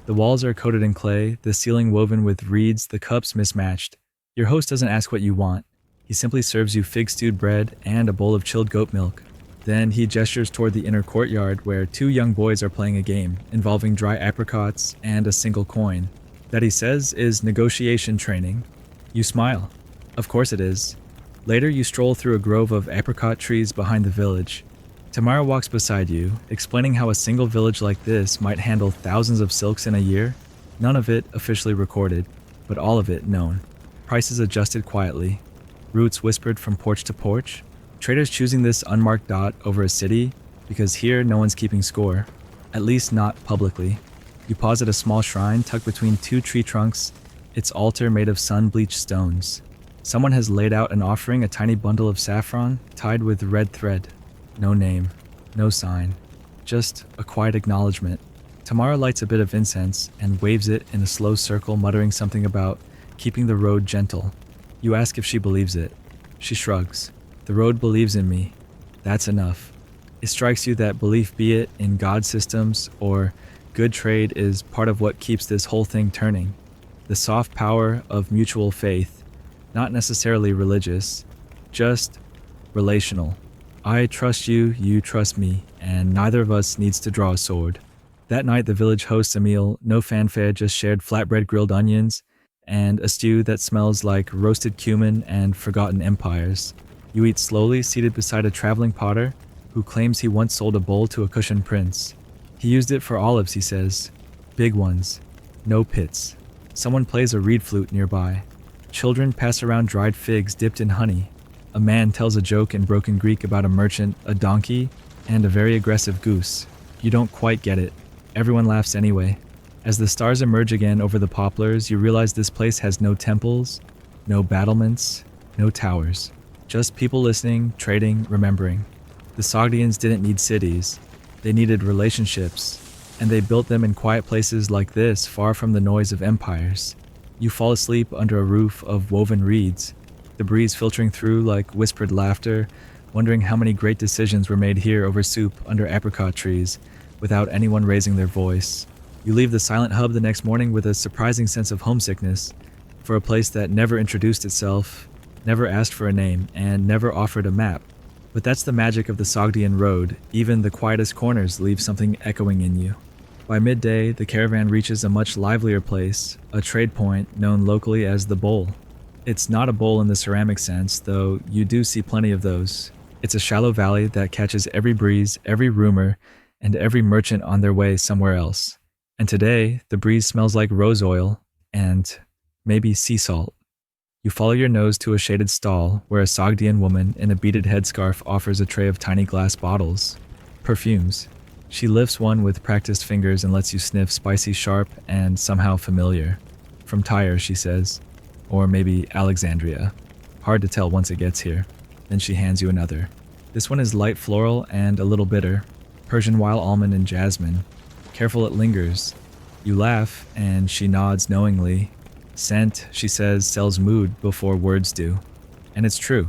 The walls are coated in clay, the ceiling woven with reeds, the cups mismatched. Your host doesn't ask what you want. He simply serves you fig-stewed bread and a bowl of chilled goat milk. Then he gestures toward the inner courtyard where 2 young boys are playing a game involving dry apricots and a single coin. That he says is negotiation training. You smile. Of course it is. Later you stroll through a grove of apricot trees behind the village. Tamara walks beside you, explaining how a single village like this might handle thousands of silks in a year. None of it officially recorded, but all of it known. Prices adjusted quietly. Routes whispered from porch to porch. Traders choosing this unmarked dot over a city because here no one's keeping score. At least not publicly. You pause at a small shrine tucked between 2 tree trunks, its altar made of sun-bleached stones. Someone has laid out an offering, a tiny bundle of saffron tied with red thread. No name, no sign, just a quiet acknowledgement. Tamara lights a bit of incense and waves it in a slow circle, muttering something about keeping the road gentle. You ask if she believes it. She shrugs. The road believes in me. That's enough. It strikes you that belief, be it in God systems or good trade, is part of what keeps this whole thing turning. The soft power of mutual faith, not necessarily religious, just relational. I trust you, you trust me, and neither of us needs to draw a sword. That night the village hosts a meal, no fanfare, just shared flatbread grilled onions, and a stew that smells like roasted cumin and forgotten empires. You eat slowly, seated beside a traveling potter who claims he once sold a bowl to a cushion prince. He used it for olives, he says. Big ones. No pits. Someone plays a reed flute nearby. Children pass around dried figs dipped in honey. A man tells a joke in broken Greek about a merchant, a donkey, and a very aggressive goose. You don't quite get it. Everyone laughs anyway. As the stars emerge again over the poplars, you realize this place has no temples, no battlements, no towers. Just people listening, trading, remembering. The Sogdians didn't need cities. They needed relationships, and they built them in quiet places like this, far from the noise of empires. You fall asleep under a roof of woven reeds, the breeze filtering through like whispered laughter, wondering how many great decisions were made here over soup under apricot trees, without anyone raising their voice. You leave the silent hub the next morning with a surprising sense of homesickness for a place that never introduced itself, never asked for a name, and never offered a map. But that's the magic of the Sogdian road. Even the quietest corners leave something echoing in you. By midday, the caravan reaches a much livelier place, a trade point known locally as the Bowl. It's not a bowl in the ceramic sense, though you do see plenty of those. It's a shallow valley that catches every breeze, every rumor, and every merchant on their way somewhere else. And today, the breeze smells like rose oil and maybe sea salt. You follow your nose to a shaded stall where a Sogdian woman in a beaded headscarf offers a tray of tiny glass bottles. Perfumes. She lifts one with practiced fingers and lets you sniff spicy, sharp, and somehow familiar. From Tyre, she says. Or maybe Alexandria. Hard to tell once it gets here. Then she hands you another. This one is light floral and a little bitter. Persian wild almond and jasmine. Careful, it lingers. You laugh, and she nods knowingly. Scent, she says, sells mood before words do. And it's true.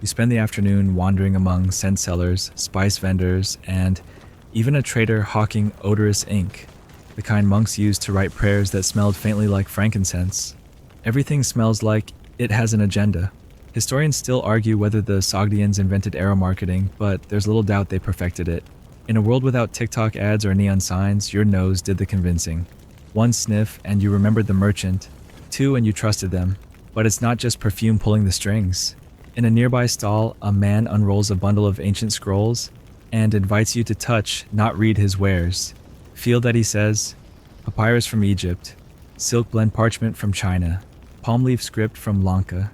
You spend the afternoon wandering among scent sellers, spice vendors, and even a trader hawking odorous ink, the kind monks used to write prayers that smelled faintly like frankincense. Everything smells like it has an agenda. Historians still argue whether the Sogdians invented arrow marketing, but there's little doubt they perfected it. In a world without TikTok ads or neon signs, your nose did the convincing. 1 sniff and you remembered the merchant. 2 and you trusted them. But it's not just perfume pulling the strings. In a nearby stall, a man unrolls a bundle of ancient scrolls and invites you to touch, not read his wares. Feel that, he says. Papyrus from Egypt, silk blend parchment from China, palm leaf script from Lanka.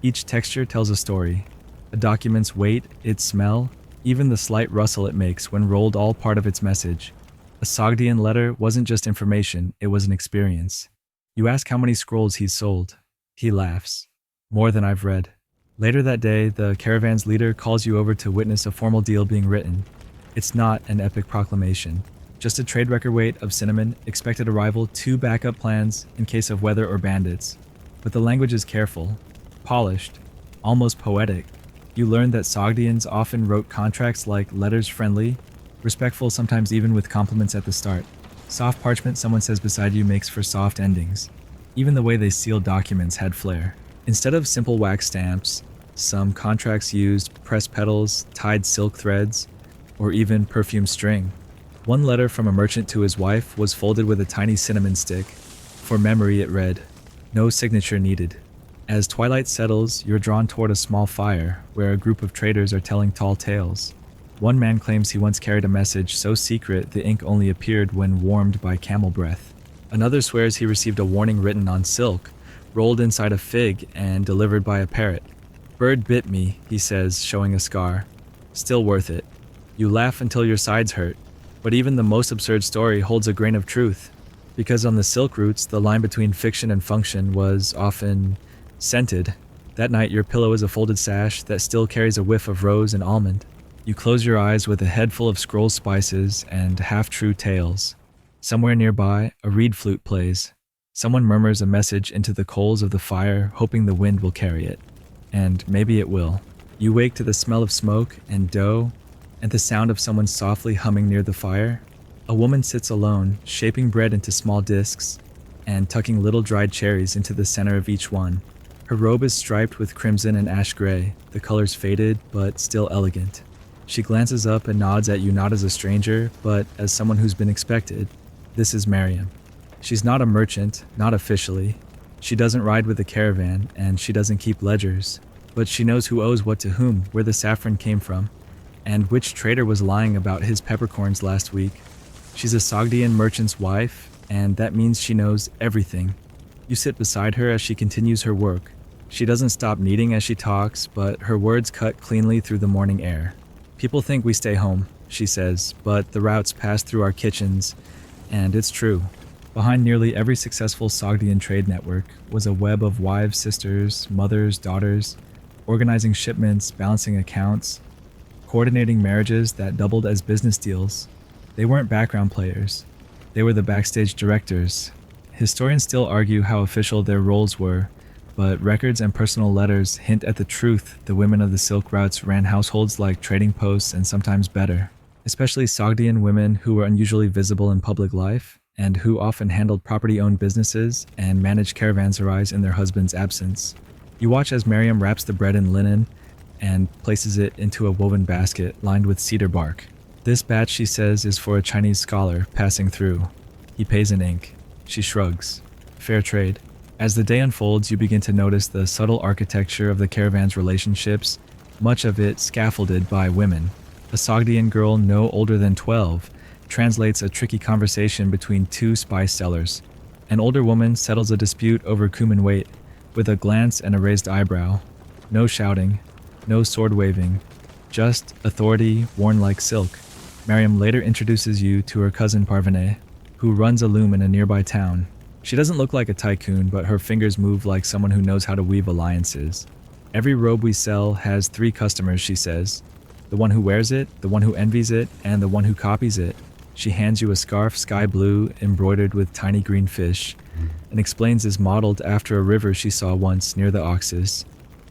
Each texture tells a story. A document's weight, its smell, even the slight rustle it makes when rolled, all part of its message. A Sogdian letter wasn't just information, it was an experience. You ask how many scrolls he's sold. He laughs. More than I've read. Later that day, the caravan's leader calls you over to witness a formal deal being written. It's not an epic proclamation. Just a trade record weight of cinnamon, expected arrival, 2 backup plans in case of weather or bandits. But the language is careful, polished, almost poetic. You learn that Sogdians often wrote contracts like letters friendly, respectful, sometimes even with compliments at the start. Soft parchment, someone says beside you, makes for soft endings. Even the way they sealed documents had flair. Instead of simple wax stamps, some contracts used pressed petals, tied silk threads, or even perfume string. One letter from a merchant to his wife was folded with a tiny cinnamon stick. For memory, it read, "No signature needed." As twilight settles, you're drawn toward a small fire where a group of traders are telling tall tales. One man claims he once carried a message so secret the ink only appeared when warmed by camel breath. Another swears he received a warning written on silk, rolled inside a fig and delivered by a parrot. "Bird bit me," he says, showing a scar. Still worth it. You laugh until your sides hurt, but even the most absurd story holds a grain of truth. Because on the silk routes, the line between fiction and function was often scented. That night, your pillow is a folded sash that still carries a whiff of rose and almond. You close your eyes with a head full of scroll spices and half-true tales. Somewhere nearby, a reed flute plays. Someone murmurs a message into the coals of the fire, hoping the wind will carry it. And maybe it will. You wake to the smell of smoke and dough and the sound of someone softly humming near the fire. A woman sits alone, shaping bread into small discs and tucking little dried cherries into the center of each one. Her robe is striped with crimson and ash gray, the colors faded but still elegant. She glances up and nods at you, not as a stranger, but as someone who's been expected. This is Miriam. She's not a merchant, not officially. She doesn't ride with the caravan, and she doesn't keep ledgers. But she knows who owes what to whom, where the saffron came from, and which trader was lying about his peppercorns last week. She's a Sogdian merchant's wife, and that means she knows everything. You sit beside her as she continues her work. She doesn't stop kneading as she talks, but her words cut cleanly through the morning air. "People think we stay home," she says, "but the routes pass through our kitchens," and it's true. Behind nearly every successful Sogdian trade network was a web of wives, sisters, mothers, daughters, organizing shipments, balancing accounts, coordinating marriages that doubled as business deals. They weren't background players. They were the backstage directors. Historians still argue how official their roles were, but records and personal letters hint at the truth. The women of the Silk Routes ran households like trading posts and sometimes better, especially Sogdian women who were unusually visible in public life and who often handled property-owned businesses and managed caravanserais in their husband's absence. You watch as Miriam wraps the bread in linen and places it into a woven basket lined with cedar bark. This batch, she says, is for a Chinese scholar passing through. He pays in ink. She shrugs. Fair trade. As the day unfolds, you begin to notice the subtle architecture of the caravan's relationships, much of it scaffolded by women. A Sogdian girl no older than 12 translates a tricky conversation between 2 spice sellers. An older woman settles a dispute over cumin weight with a glance and a raised eyebrow. No shouting, no sword waving, just authority worn like silk. Miriam later introduces you to her cousin Parvene, who runs a loom in a nearby town. She doesn't look like a tycoon, but her fingers move like someone who knows how to weave alliances. Every robe we sell has 3 customers, she says. The one who wears it, the one who envies it, and the one who copies it. She hands you a scarf, sky blue, embroidered with tiny green fish, and explains is modeled after a river she saw once near the Oxus.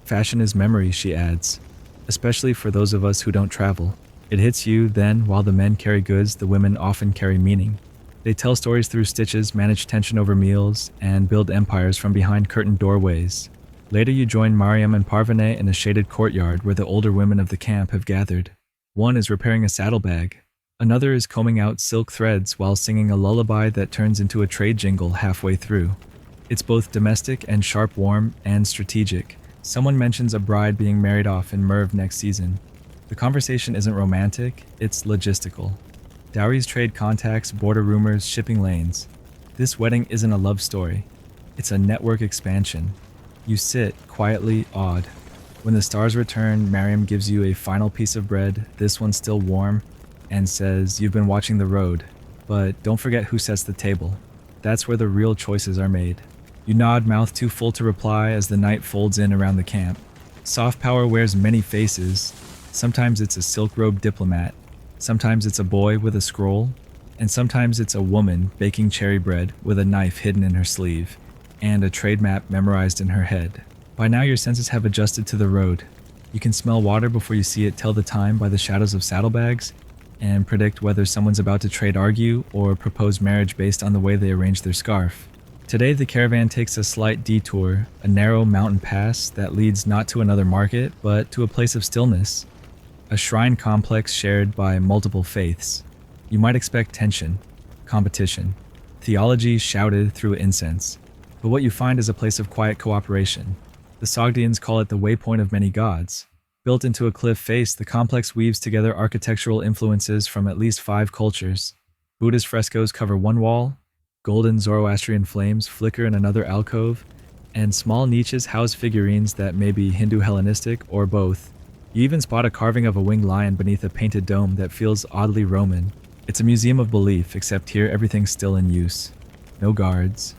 Fashion is memory, she adds, especially for those of us who don't travel. It hits you, then, while the men carry goods, the women often carry meaning. They tell stories through stitches, manage tension over meals, and build empires from behind curtained doorways. Later you join Mariam and Parvene in a shaded courtyard where the older women of the camp have gathered. One is repairing a saddlebag. Another is combing out silk threads while singing a lullaby that turns into a trade jingle halfway through. It's both domestic and sharp, warm, and strategic. Someone mentions a bride being married off in Merv next season. The conversation isn't romantic, it's logistical. Dowries trade contacts, border rumors, shipping lanes. This wedding isn't a love story. It's a network expansion. You sit, quietly awed. When the stars return, Mariam gives you a final piece of bread, this one still warm, and says, "You've been watching the road, but don't forget who sets the table." That's where the real choices are made. You nod, mouth too full to reply as the night folds in around the camp. Soft power wears many faces. Sometimes it's a silk-robed diplomat, sometimes it's a boy with a scroll, and sometimes it's a woman baking cherry bread with a knife hidden in her sleeve, and a trade map memorized in her head. By now your senses have adjusted to the road. You can smell water before you see it, tell the time by the shadows of saddlebags, and predict whether someone's about to trade argue or propose marriage based on the way they arrange their scarf. Today the caravan takes a slight detour, a narrow mountain pass that leads not to another market, but to a place of stillness. A shrine complex shared by multiple faiths. You might expect tension, competition, theology shouted through incense. But what you find is a place of quiet cooperation. The Sogdians call it the waypoint of many gods. Built into a cliff face, the complex weaves together architectural influences from at least 5 cultures. Buddhist frescoes cover one wall, golden Zoroastrian flames flicker in another alcove, and small niches house figurines that may be Hindu Hellenistic or both. You even spot a carving of a winged lion beneath a painted dome that feels oddly Roman. It's a museum of belief, except here everything's still in use. No guards,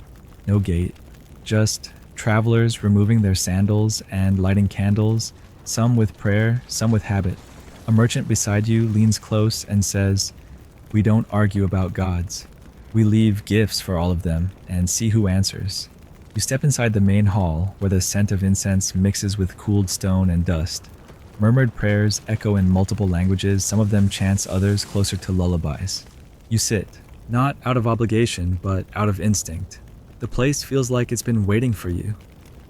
no gate, just travelers removing their sandals and lighting candles, some with prayer, some with habit. A merchant beside you leans close and says, "We don't argue about gods. We leave gifts for all of them and see who answers." You step inside the main hall where the scent of incense mixes with cooled stone and dust. Murmured prayers echo in multiple languages, some of them chants, others closer to lullabies. You sit, not out of obligation, but out of instinct. The place feels like it's been waiting for you.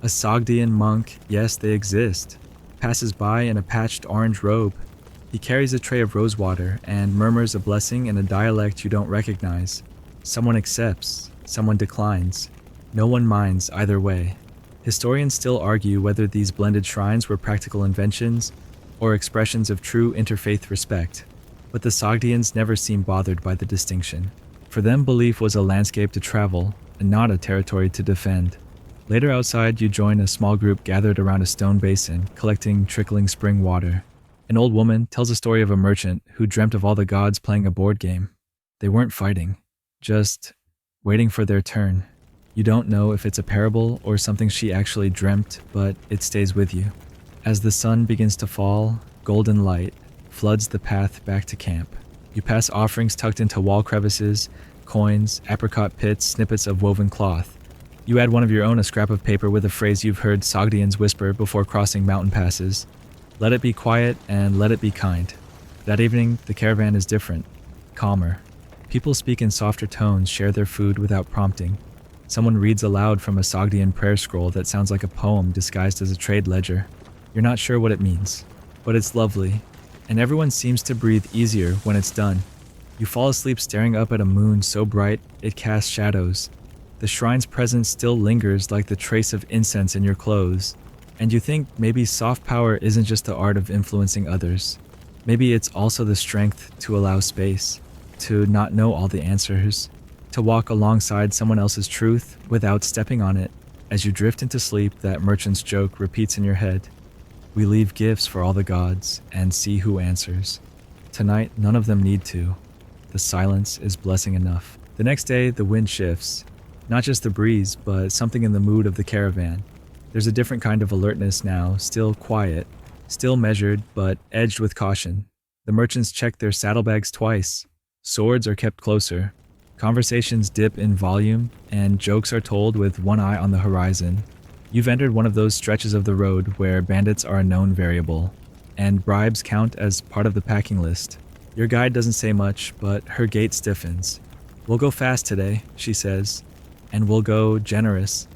A Sogdian monk, yes, they exist, passes by in a patched orange robe. He carries a tray of rosewater and murmurs a blessing in a dialect you don't recognize. Someone accepts, someone declines. No one minds either way. Historians still argue whether these blended shrines were practical inventions or expressions of true interfaith respect, but the Sogdians never seem bothered by the distinction. For them, belief was a landscape to travel and not a territory to defend. Later outside, you join a small group gathered around a stone basin, collecting trickling spring water. An old woman tells a story of a merchant who dreamt of all the gods playing a board game. They weren't fighting, just waiting for their turn. You don't know if it's a parable or something she actually dreamt, but it stays with you. As the sun begins to fall, golden light floods the path back to camp. You pass offerings tucked into wall crevices, coins, apricot pits, snippets of woven cloth. You add one of your own, a scrap of paper with a phrase you've heard Sogdians whisper before crossing mountain passes. Let it be quiet and let it be kind. That evening, the caravan is different, calmer. People speak in softer tones, share their food without prompting. Someone reads aloud from a Sogdian prayer scroll that sounds like a poem disguised as a trade ledger. You're not sure what it means, but it's lovely, and everyone seems to breathe easier when it's done. You fall asleep staring up at a moon so bright it casts shadows. The shrine's presence still lingers like the trace of incense in your clothes, and you think maybe soft power isn't just the art of influencing others. Maybe it's also the strength to allow space, to not know all the answers, to walk alongside someone else's truth without stepping on it. As you drift into sleep, that merchant's joke repeats in your head. We leave gifts for all the gods and see who answers. Tonight, none of them need to. The silence is blessing enough. The next day, the wind shifts. Not just the breeze, but something in the mood of the caravan. There's a different kind of alertness now, still quiet, still measured, but edged with caution. The merchants check their saddlebags twice. Swords are kept closer. Conversations dip in volume, and jokes are told with one eye on the horizon. You've entered one of those stretches of the road where bandits are a known variable, and bribes count as part of the packing list. Your guide doesn't say much, but her gait stiffens. "We'll go fast today," she says, "and we'll go generous."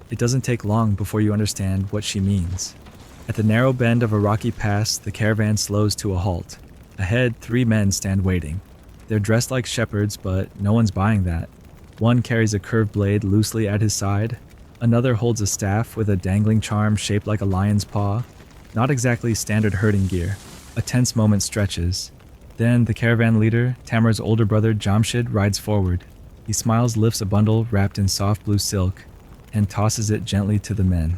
It doesn't take long before you understand what she means. At the narrow bend of a rocky pass, the caravan slows to a halt. Ahead, 3 men stand waiting. They're dressed like shepherds, but no one's buying that. One carries a curved blade loosely at his side, Another holds a staff with a dangling charm shaped like a lion's paw, not exactly standard herding gear. A tense moment stretches. Then the caravan leader, Tamar's older brother Jamshid, rides forward. He smiles, lifts a bundle wrapped in soft blue silk, and tosses it gently to the men.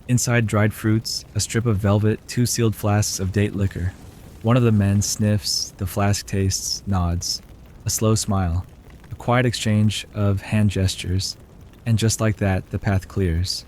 Inside dried fruits, a strip of velvet, 2 sealed flasks of date liquor. One of the men sniffs, the flask tastes, nods. A slow smile, a quiet exchange of hand gestures, and just like that, the path clears.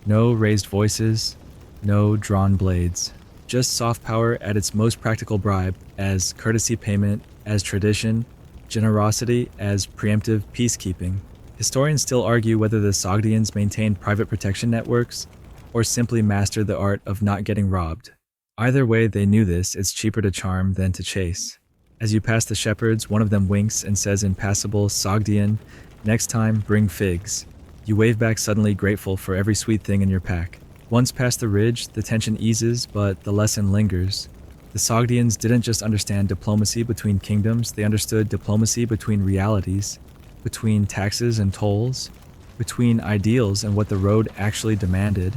No raised voices, no drawn blades. Just soft power at its most practical bribe, as courtesy payment, as tradition, generosity as preemptive peacekeeping. Historians still argue whether the Sogdians maintained private protection networks or simply mastered the art of not getting robbed. Either way, they knew this, it's cheaper to charm than to chase. As you pass the shepherds, one of them winks and says in passable Sogdian, "Next time, bring figs." You wave back, suddenly grateful for every sweet thing in your pack. Once past the ridge, the tension eases, but the lesson lingers. The Sogdians didn't just understand diplomacy between kingdoms, they understood diplomacy between realities, between taxes and tolls, between ideals and what the road actually demanded.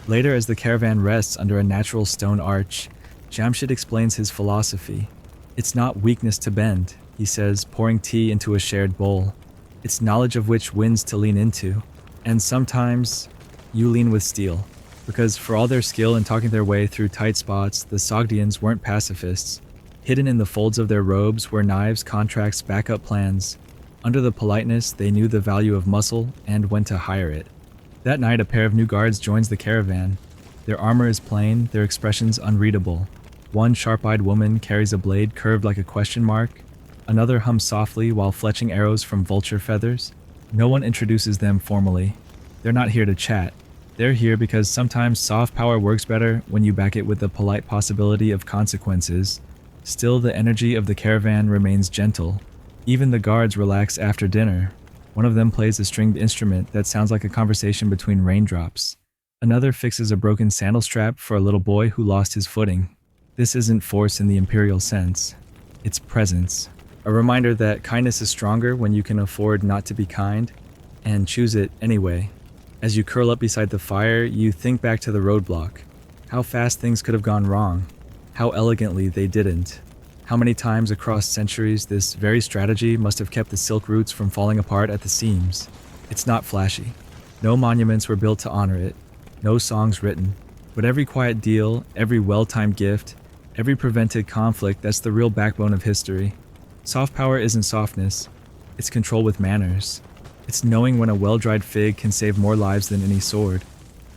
Later, as the caravan rests under a natural stone arch, Jamshid explains his philosophy. It's not weakness to bend, he says, pouring tea into a shared bowl. It's knowledge of which winds to lean into. And sometimes, you lean with steel. Because for all their skill in talking their way through tight spots, the Sogdians weren't pacifists. Hidden in the folds of their robes were knives, contracts, backup plans. Under the politeness, they knew the value of muscle and when to hire it. That night, a pair of new guards joins the caravan. Their armor is plain, their expressions unreadable. One sharp-eyed woman carries a blade curved like a question mark. Another hums softly while fletching arrows from vulture feathers. No one introduces them formally. They're not here to chat. They're here because sometimes soft power works better when you back it with the polite possibility of consequences. Still, the energy of the caravan remains gentle. Even the guards relax after dinner. One of them plays a stringed instrument that sounds like a conversation between raindrops. Another fixes a broken sandal strap for a little boy who lost his footing. This isn't force in the imperial sense. It's presence. A reminder that kindness is stronger when you can afford not to be kind, and choose it anyway. As you curl up beside the fire, you think back to the roadblock. How fast things could have gone wrong. How elegantly they didn't. How many times across centuries this very strategy must have kept the silk roots from falling apart at the seams. It's not flashy. No monuments were built to honor it. No songs written. But every quiet deal, every well-timed gift, every prevented conflict, that's the real backbone of history. Soft power isn't softness. It's control with manners. It's knowing when a well-dried fig can save more lives than any sword.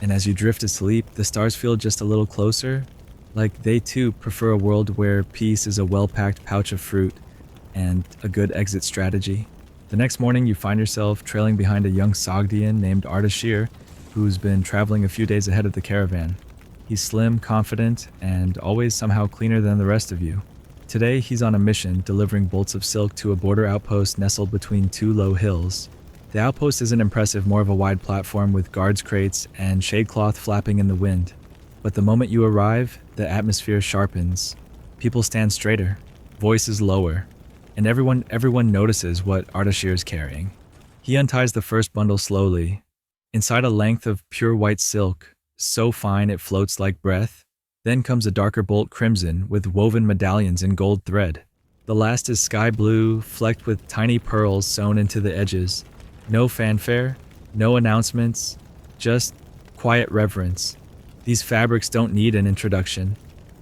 And as you drift asleep, the stars feel just a little closer, like they too prefer a world where peace is a well-packed pouch of fruit and a good exit strategy. The next morning, you find yourself trailing behind a young Sogdian named Ardashir, who's been traveling a few days ahead of the caravan. He's slim, confident, and always somehow cleaner than the rest of you. Today, he's on a mission, delivering bolts of silk to a border outpost nestled between 2 low hills. The outpost isn't impressive, more of a wide platform with guards' crates and shade cloth flapping in the wind. But the moment you arrive, the atmosphere sharpens. People stand straighter, voices lower, and everyone notices what Ardashir is carrying. He unties the first bundle slowly. Inside a length of pure white silk, so fine it floats like breath. Then comes a darker bolt crimson with woven medallions in gold thread. The last is sky blue, flecked with tiny pearls sewn into the edges. No fanfare, no announcements, just quiet reverence. These fabrics don't need an introduction.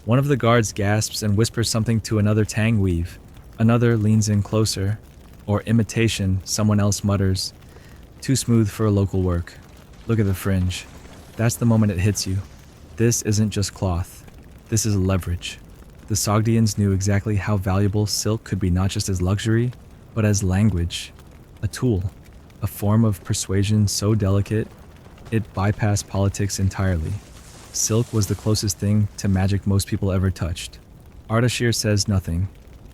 One of the guards gasps and whispers something to another tang weave. Another leans in closer. Or imitation, someone else mutters. Too smooth for a local work. Look at the fringe. That's the moment it hits you. This isn't just cloth. This is leverage. The Sogdians knew exactly how valuable silk could be, not just as luxury, but as language. A tool. A form of persuasion so delicate, it bypassed politics entirely. Silk was the closest thing to magic most people ever touched. Ardashir says nothing.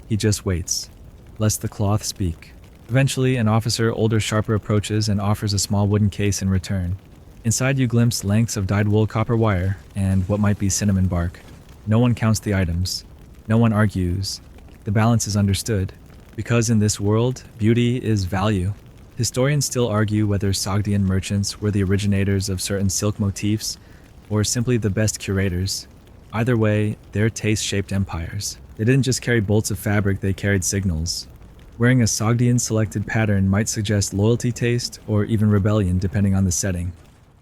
He just waits. Lets the cloth speak. Eventually, an officer, older, sharper, approaches and offers a small wooden case in return. Inside, you glimpse lengths of dyed wool, copper wire, and what might be cinnamon bark. No one counts the items. No one argues. The balance is understood. Because in this world, beauty is value. Historians still argue whether Sogdian merchants were the originators of certain silk motifs or simply the best curators. Either way, their taste shaped empires. They didn't just carry bolts of fabric, they carried signals. Wearing a Sogdian selected pattern might suggest loyalty, taste, or even rebellion depending on the setting.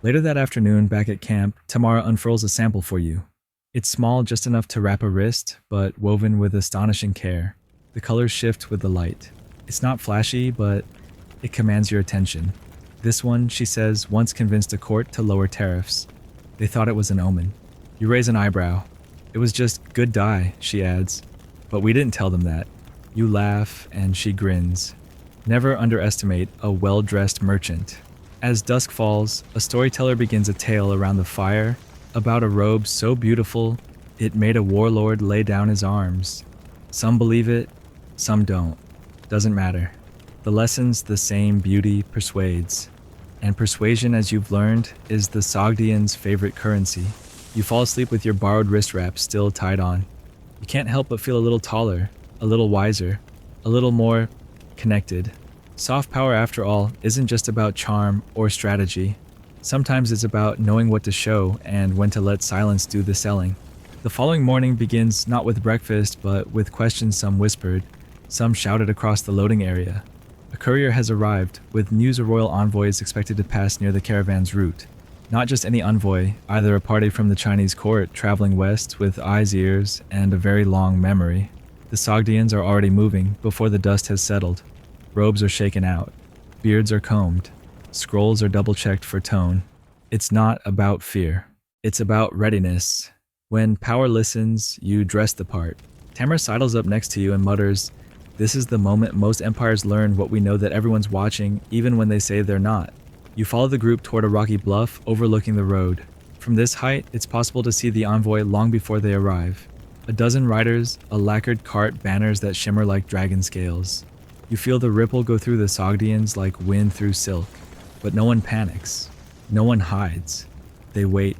Later that afternoon, back at camp, Tamara unfurls a sample for you. It's small, just enough to wrap a wrist, but woven with astonishing care. The colors shift with the light. It's not flashy, but it commands your attention. This one, she says, once convinced a court to lower tariffs. They thought it was an omen. You raise an eyebrow. It was just good dye, she adds. But we didn't tell them that. You laugh, and she grins. Never underestimate a well-dressed merchant. As dusk falls, a storyteller begins a tale around the fire about a robe so beautiful it made a warlord lay down his arms. Some believe it, some don't. Doesn't matter. The lesson's the same: beauty persuades. And persuasion, as you've learned, is the Sogdians' favorite currency. You fall asleep with your borrowed wrist wrap still tied on. You can't help but feel a little taller, a little wiser, a little more connected. Soft power, after all, isn't just about charm or strategy. Sometimes it's about knowing what to show and when to let silence do the selling. The following morning begins not with breakfast, but with questions, some whispered, some shouted across the loading area. A courier has arrived, with news a royal envoy is expected to pass near the caravan's route. Not just any envoy, either a party from the Chinese court traveling west with eyes, ears, and a very long memory. The Sogdians are already moving before the dust has settled. Robes are shaken out. Beards are combed. Scrolls are double-checked for tone. It's not about fear. It's about readiness. When power listens, you dress the part. Tamara sidles up next to you and mutters, "This is the moment most empires learn what we know, that everyone's watching, even when they say they're not." You follow the group toward a rocky bluff overlooking the road. From this height, it's possible to see the envoy long before they arrive. A dozen riders, a lacquered cart, banners that shimmer like dragon scales. You feel the ripple go through the Sogdians like wind through silk. But no one panics. No one hides. They wait.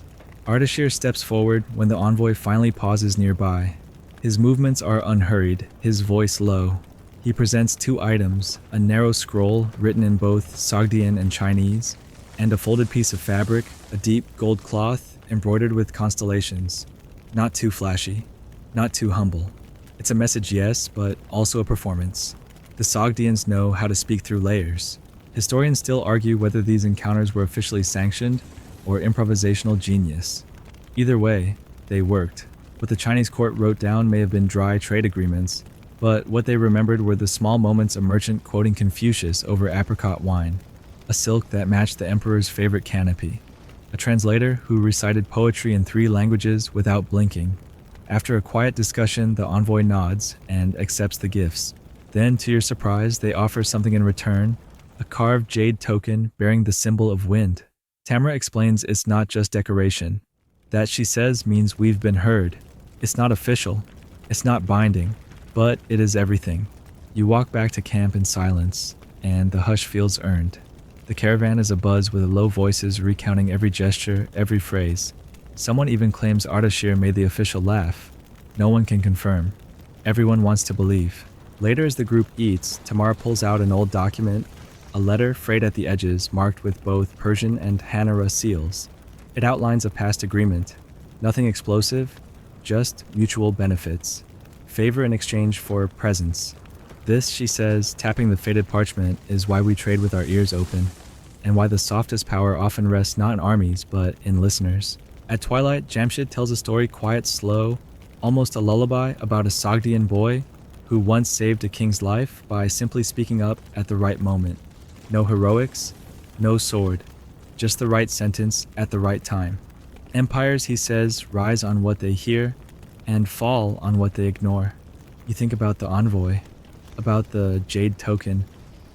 Ardashir steps forward when the envoy finally pauses nearby. His movements are unhurried, his voice low. He presents two items, a narrow scroll written in both Sogdian and Chinese, and a folded piece of fabric, a deep gold cloth embroidered with constellations. Not too flashy, not too humble. It's a message, yes, but also a performance. The Sogdians know how to speak through layers. Historians still argue whether these encounters were officially sanctioned or improvisational genius. Either way, they worked. What the Chinese court wrote down may have been dry trade agreements, but what they remembered were the small moments: a merchant quoting Confucius over apricot wine, a silk that matched the emperor's favorite canopy, a translator who recited poetry in 3 languages without blinking. After a quiet discussion, the envoy nods and accepts the gifts. Then, to your surprise, they offer something in return, a carved jade token bearing the symbol of wind. Tamara explains it's not just decoration. That, she says, means we've been heard. It's not official. It's not binding. But it is everything. You walk back to camp in silence, and the hush feels earned. The caravan is abuzz with low voices recounting every gesture, every phrase. Someone even claims Ardashir made the official laugh. No one can confirm. Everyone wants to believe. Later, as the group eats, Tamara pulls out an old document, a letter frayed at the edges, marked with both Persian and Hanara seals. It outlines a past agreement. Nothing explosive, just mutual benefits. Favor in exchange for presence. This, she says, tapping the faded parchment, is why we trade with our ears open, and why the softest power often rests not in armies, but in listeners. At twilight, Jamshid tells a story, quiet, slow, almost a lullaby, about a Sogdian boy who once saved a king's life by simply speaking up at the right moment. No heroics, no sword, just the right sentence at the right time. Empires, he says, rise on what they hear and fall on what they ignore. You think about the envoy, about the jade token,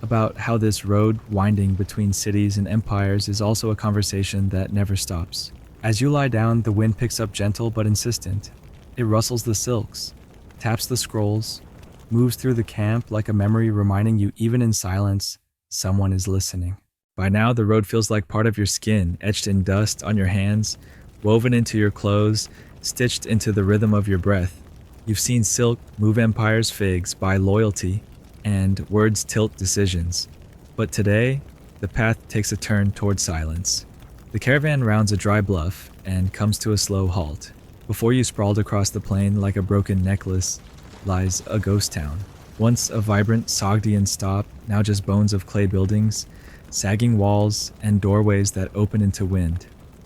about how this road winding between cities and empires is also a conversation that never stops. As you lie down, the wind picks up, gentle but insistent. It rustles the silks, taps the scrolls, moves through the camp like a memory, reminding you, even in silence, someone is listening. By now, the road feels like part of your skin, etched in dust on your hands, woven into your clothes, stitched into the rhythm of your breath. You've seen silk move empires, figs buy loyalty, and words tilt decisions. But today, the path takes a turn toward silence. The caravan rounds a dry bluff and comes to a slow halt. Before you, sprawled across the plain like a broken necklace, lies a ghost town. Once a vibrant Sogdian stop, now just bones of clay buildings, sagging walls, and doorways that open into wind.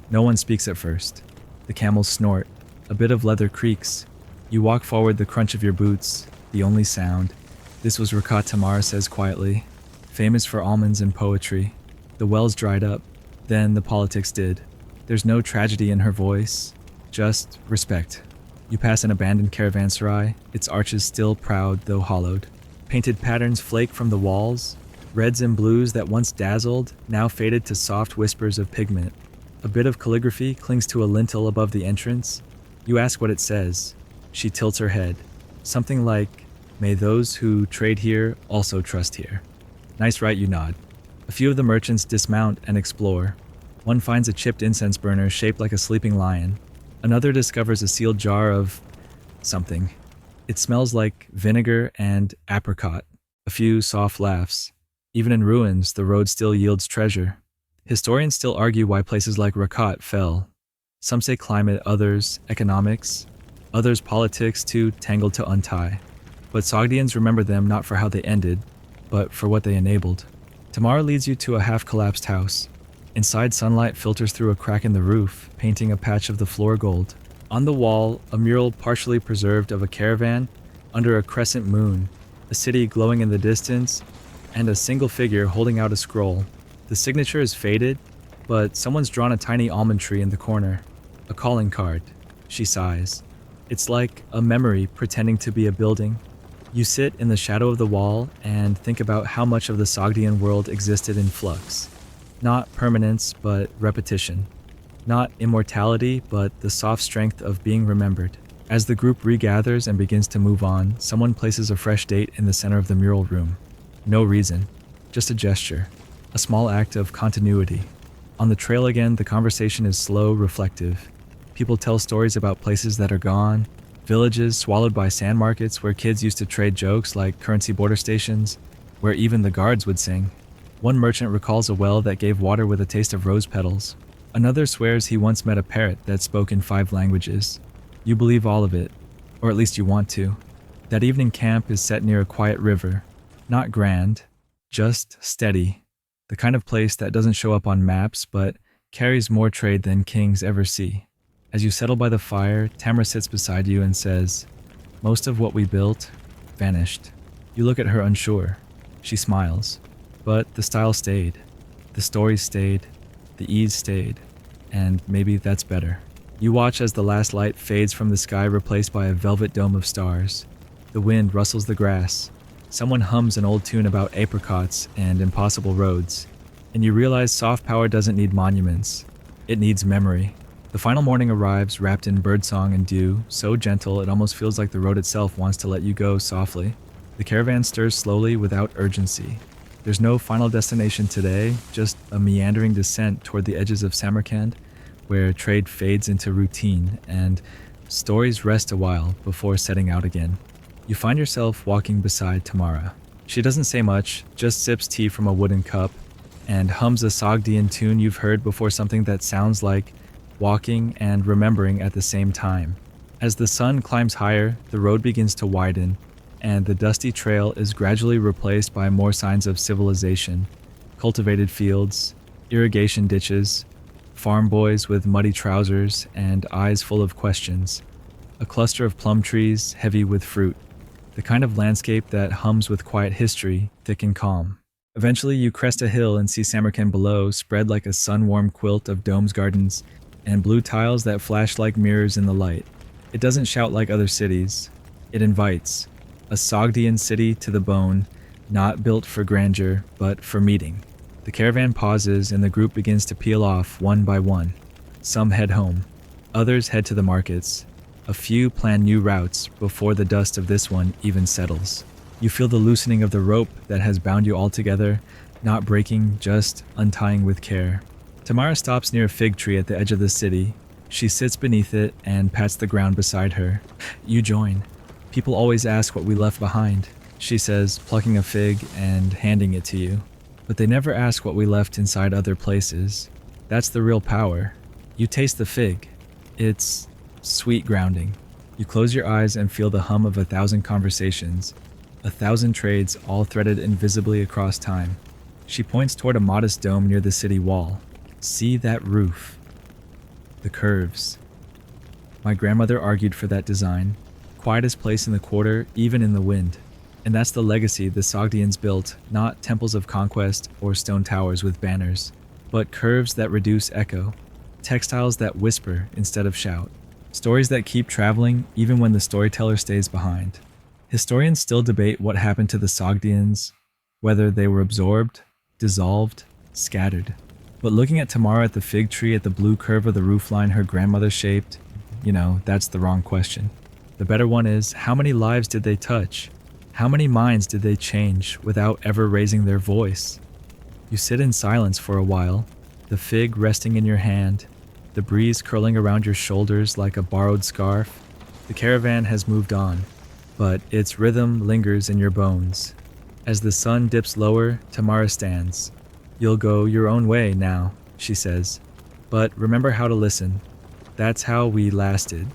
No one speaks at first. The camels snort. A bit of leather creaks. You walk forward, the crunch of your boots, the only sound. This was Rakat, Tamara says quietly, famous for almonds and poetry. The wells dried up. Then the politics did. There's no tragedy in her voice, just respect. You pass an abandoned caravanserai, its arches still proud though hollowed. Painted patterns flake from the walls, reds and blues that once dazzled, now faded to soft whispers of pigment. A bit of calligraphy clings to a lintel above the entrance. You ask what it says. She tilts her head. Something like, "May those who trade here also trust here." Nice, right? You nod. A few of the merchants dismount and explore. One finds a chipped incense burner shaped like a sleeping lion. Another discovers a sealed jar of something. It smells like vinegar and apricot. A few soft laughs. Even in ruins, the road still yields treasure. Historians still argue why places like Rakat fell. Some say climate, others economics, others politics too tangled to untie. But Sogdians remember them not for how they ended, but for what they enabled. Tamara leads you to a half-collapsed house. Inside, sunlight filters through a crack in the roof, painting a patch of the floor gold. On the wall, a mural partially preserved of a caravan under a crescent moon, a city glowing in the distance, and a single figure holding out a scroll. The signature is faded, but someone's drawn a tiny almond tree in the corner. A calling card. She sighs. It's like a memory pretending to be a building. You sit in the shadow of the wall and think about how much of the Sogdian world existed in flux. Not permanence, but repetition. Not immortality, but the soft strength of being remembered. As the group regathers and begins to move on, someone places a fresh date in the center of the mural room. No reason, just a gesture, a small act of continuity. On the trail again, the conversation is slow, reflective. People tell stories about places that are gone, villages swallowed by sand markets where kids used to trade jokes like currency border stations, where even the guards would sing. One merchant recalls a well that gave water with a taste of rose petals. Another swears he once met a parrot that spoke in 5 languages. You believe all of it, or at least you want to. That evening camp is set near a quiet river. Not grand, just steady. The kind of place that doesn't show up on maps, but carries more trade than kings ever see. As you settle by the fire, Tamara sits beside you and says, "Most of what we built vanished." You look at her unsure. She smiles. But the style stayed. The stories stayed. The ease stayed. And maybe that's better. You watch as the last light fades from the sky, replaced by a velvet dome of stars. The wind rustles the grass. Someone hums an old tune about apricots and impossible roads. And you realize soft power doesn't need monuments. It needs memory. The final morning arrives, wrapped in birdsong and dew, so gentle it almost feels like the road itself wants to let you go softly. The caravan stirs slowly without urgency. There's no final destination today, just a meandering descent toward the edges of Samarkand, where trade fades into routine and stories rest a while before setting out again. You find yourself walking beside Tamara. She doesn't say much, just sips tea from a wooden cup and hums a Sogdian tune you've heard before, something that sounds like walking and remembering at the same time. As the sun climbs higher, the road begins to widen, and the dusty trail is gradually replaced by more signs of civilization. Cultivated fields, irrigation ditches, farm boys with muddy trousers and eyes full of questions. A cluster of plum trees heavy with fruit. The kind of landscape that hums with quiet history, thick and calm. Eventually you crest a hill and see Samarkand below, spread like a sun-warm quilt of domes, gardens, and blue tiles that flash like mirrors in the light. It doesn't shout like other cities. It invites. A Sogdian city to the bone, not built for grandeur, but for meeting. The caravan pauses and the group begins to peel off one by one. Some head home. Others head to the markets. A few plan new routes before the dust of this one even settles. You feel the loosening of the rope that has bound you all together, not breaking, just untying with care. Tamara stops near a fig tree at the edge of the city. She sits beneath it and pats the ground beside her. You join. People always ask what we left behind, she says, plucking a fig and handing it to you. But they never ask what we left inside other places. That's the real power. You taste the fig. It's sweet grounding. You close your eyes and feel the hum of 1,000 conversations, 1,000 trades all threaded invisibly across time. She points toward a modest dome near the city wall. See that roof. The curves. My grandmother argued for that design. Quietest place in the quarter, even in the wind. And that's the legacy the Sogdians built, not temples of conquest or stone towers with banners, but curves that reduce echo, textiles that whisper instead of shout, stories that keep traveling even when the storyteller stays behind. Historians still debate what happened to the Sogdians, whether they were absorbed, dissolved, scattered. But looking at Tamara at the fig tree at the blue curve of the roofline her grandmother shaped, that's the wrong question. The better one is, how many lives did they touch? How many minds did they change without ever raising their voice? You sit in silence for a while, the fig resting in your hand, the breeze curling around your shoulders like a borrowed scarf. The caravan has moved on, but its rhythm lingers in your bones. As the sun dips lower, Tamara stands. You'll go your own way now, she says. But remember how to listen. That's how we lasted.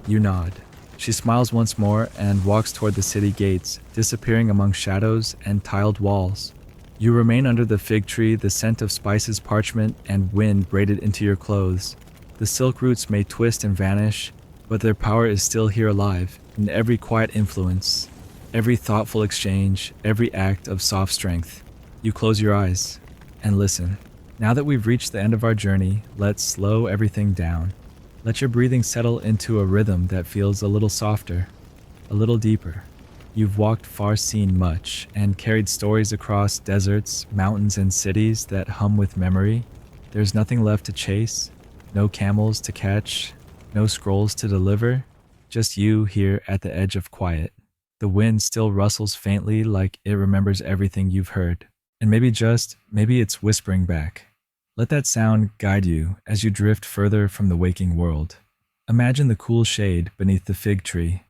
You nod. She smiles once more and walks toward the city gates, disappearing among shadows and tiled walls. You remain under the fig tree, the scent of spices, parchment, and wind braided into your clothes. The silk roots may twist and vanish, but their power is still here alive, in every quiet influence, every thoughtful exchange, every act of soft strength. You close your eyes and listen. Now that we've reached the end of our journey, let's slow everything down. Let your breathing settle into a rhythm that feels a little softer, a little deeper. You've walked far, seen much, and carried stories across deserts, mountains, and cities that hum with memory. There's nothing left to chase, no camels to catch, no scrolls to deliver, just you here at the edge of quiet. The wind still rustles faintly like it remembers everything you've heard. And maybe it's whispering back. Let that sound guide you as you drift further from the waking world. Imagine the cool shade beneath the fig tree,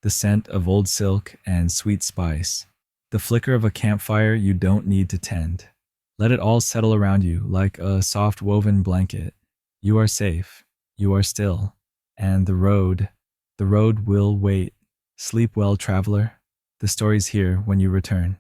the scent of old silk and sweet spice, the flicker of a campfire you don't need to tend. Let it all settle around you like a soft woven blanket. You are safe, you are still, and the road will wait. Sleep well, traveler. The story's here when you return.